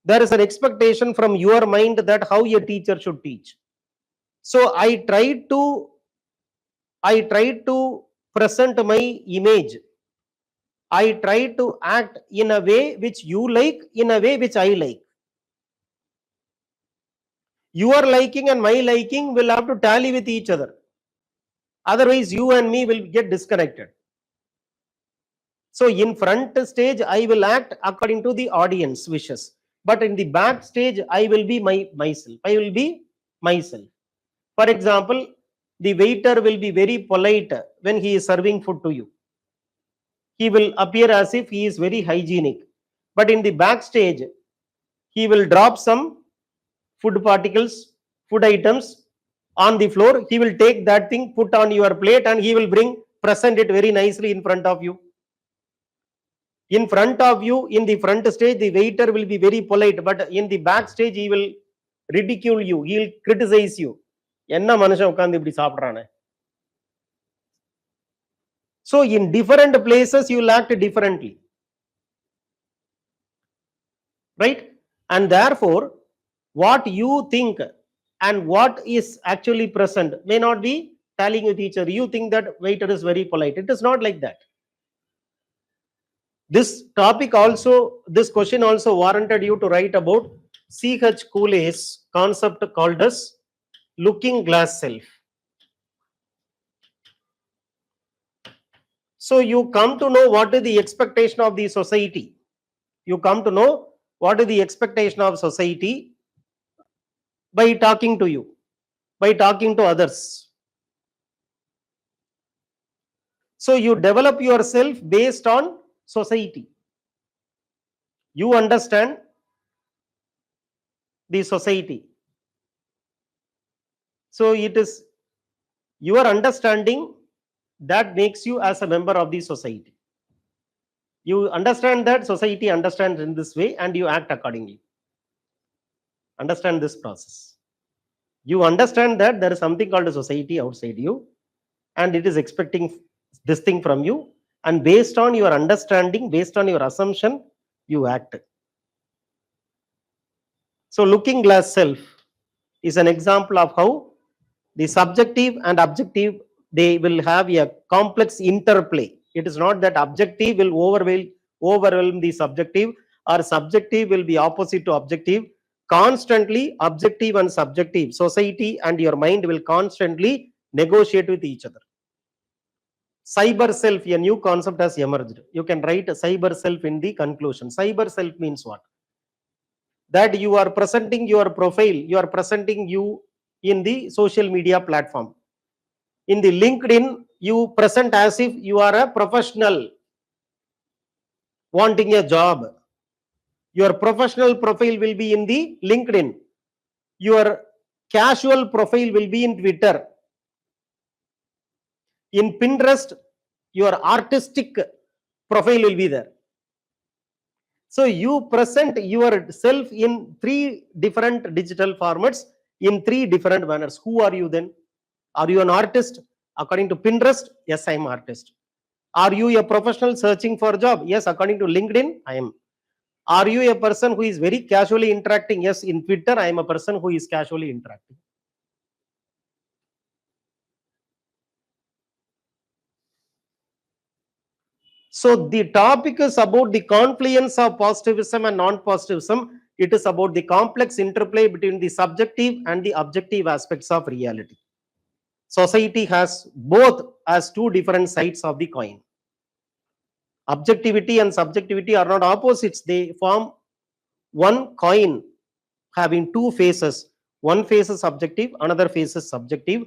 There is an expectation from your mind that how a teacher should teach. So I try to present my image. I try to act in a way which you like, in a way which I like. Your liking and my liking will have to tally with each other. Otherwise, you and me will get disconnected. So in front stage, I will act according to the audience wishes. But in the back stage, I will be myself. I will be myself. For example, the waiter will be very polite when he is serving food to you. He will appear as if he is very hygienic. But in the backstage, he will drop some food particles, food items on the floor. He will take that thing, put on your plate, and he will present it very nicely in front of you. In front of you, in the front stage, the waiter will be very polite, but in the back stage, he will ridicule you, he will criticize you. என்ன மனுஷன் உட்கார்ந்து இப்படி சாப்பிடுறானே. So in different places, you will act differently. Right? And therefore, what you think and what is actually present may not be tallying with each other. You think that waiter is very polite. It is not like that. This topic also, this question also warranted you to write about C.H. Cooley's concept called as looking glass self. So you come to know what is the expectation of the society. You come to know what is the expectation of society by talking to you, by talking to others. So you develop yourself based on society. You understand the society. So it is your understanding that makes you as a member of the society. You understand that society understands in this way and you act accordingly. Understand this process. You understand that there is something called a society outside you and it is expecting this thing from you, and based on your understanding, based on your assumption, you act. So looking glass self is an example of how the subjective and objective, they will have a complex interplay. It is not that objective will overwhelm the subjective or subjective will be opposite to objective. Constantly objective and subjective, society and your mind will constantly negotiate with each other. Cyber self, a new concept has emerged. You can write cyber self in the conclusion. Cyber self means what? That you are presenting your profile, you are presenting you in the social media platform. In the LinkedIn, you present as if you are a professional wanting a job. Your professional profile will be in the LinkedIn. Your casual profile will be in Twitter. In Pinterest, your artistic profile will be there. So you present yourself in 3 different digital formats in 3 different manners. Who are you then? Are you an artist? According to Pinterest, yes, I am an artist. Are you a professional searching for a job? Yes, according to LinkedIn, I am. Are you a person who is very casually interacting? Yes, in Twitter, I am a person who is casually interacting. So the topic is about the confluence of positivism and non-positivism. It is about the complex interplay between the subjective and the objective aspects of reality. Society has both as 2 different sides of the coin. Objectivity and subjectivity are not opposites. They form one coin having 2 faces. One face is objective, another face is subjective.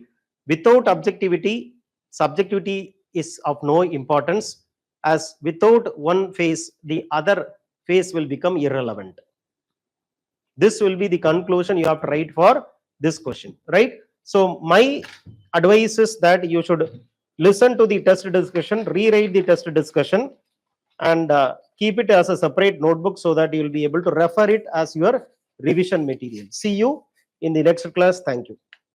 Without objectivity, subjectivity is of no importance, as without one face, the other face will become irrelevant. This will be the conclusion you have to write for this question, right? So my advice is that you should listen to the test discussion, rewrite the test discussion, and keep it as a separate notebook so that you will be able to refer it as your revision material. See you in the next class. Thank you.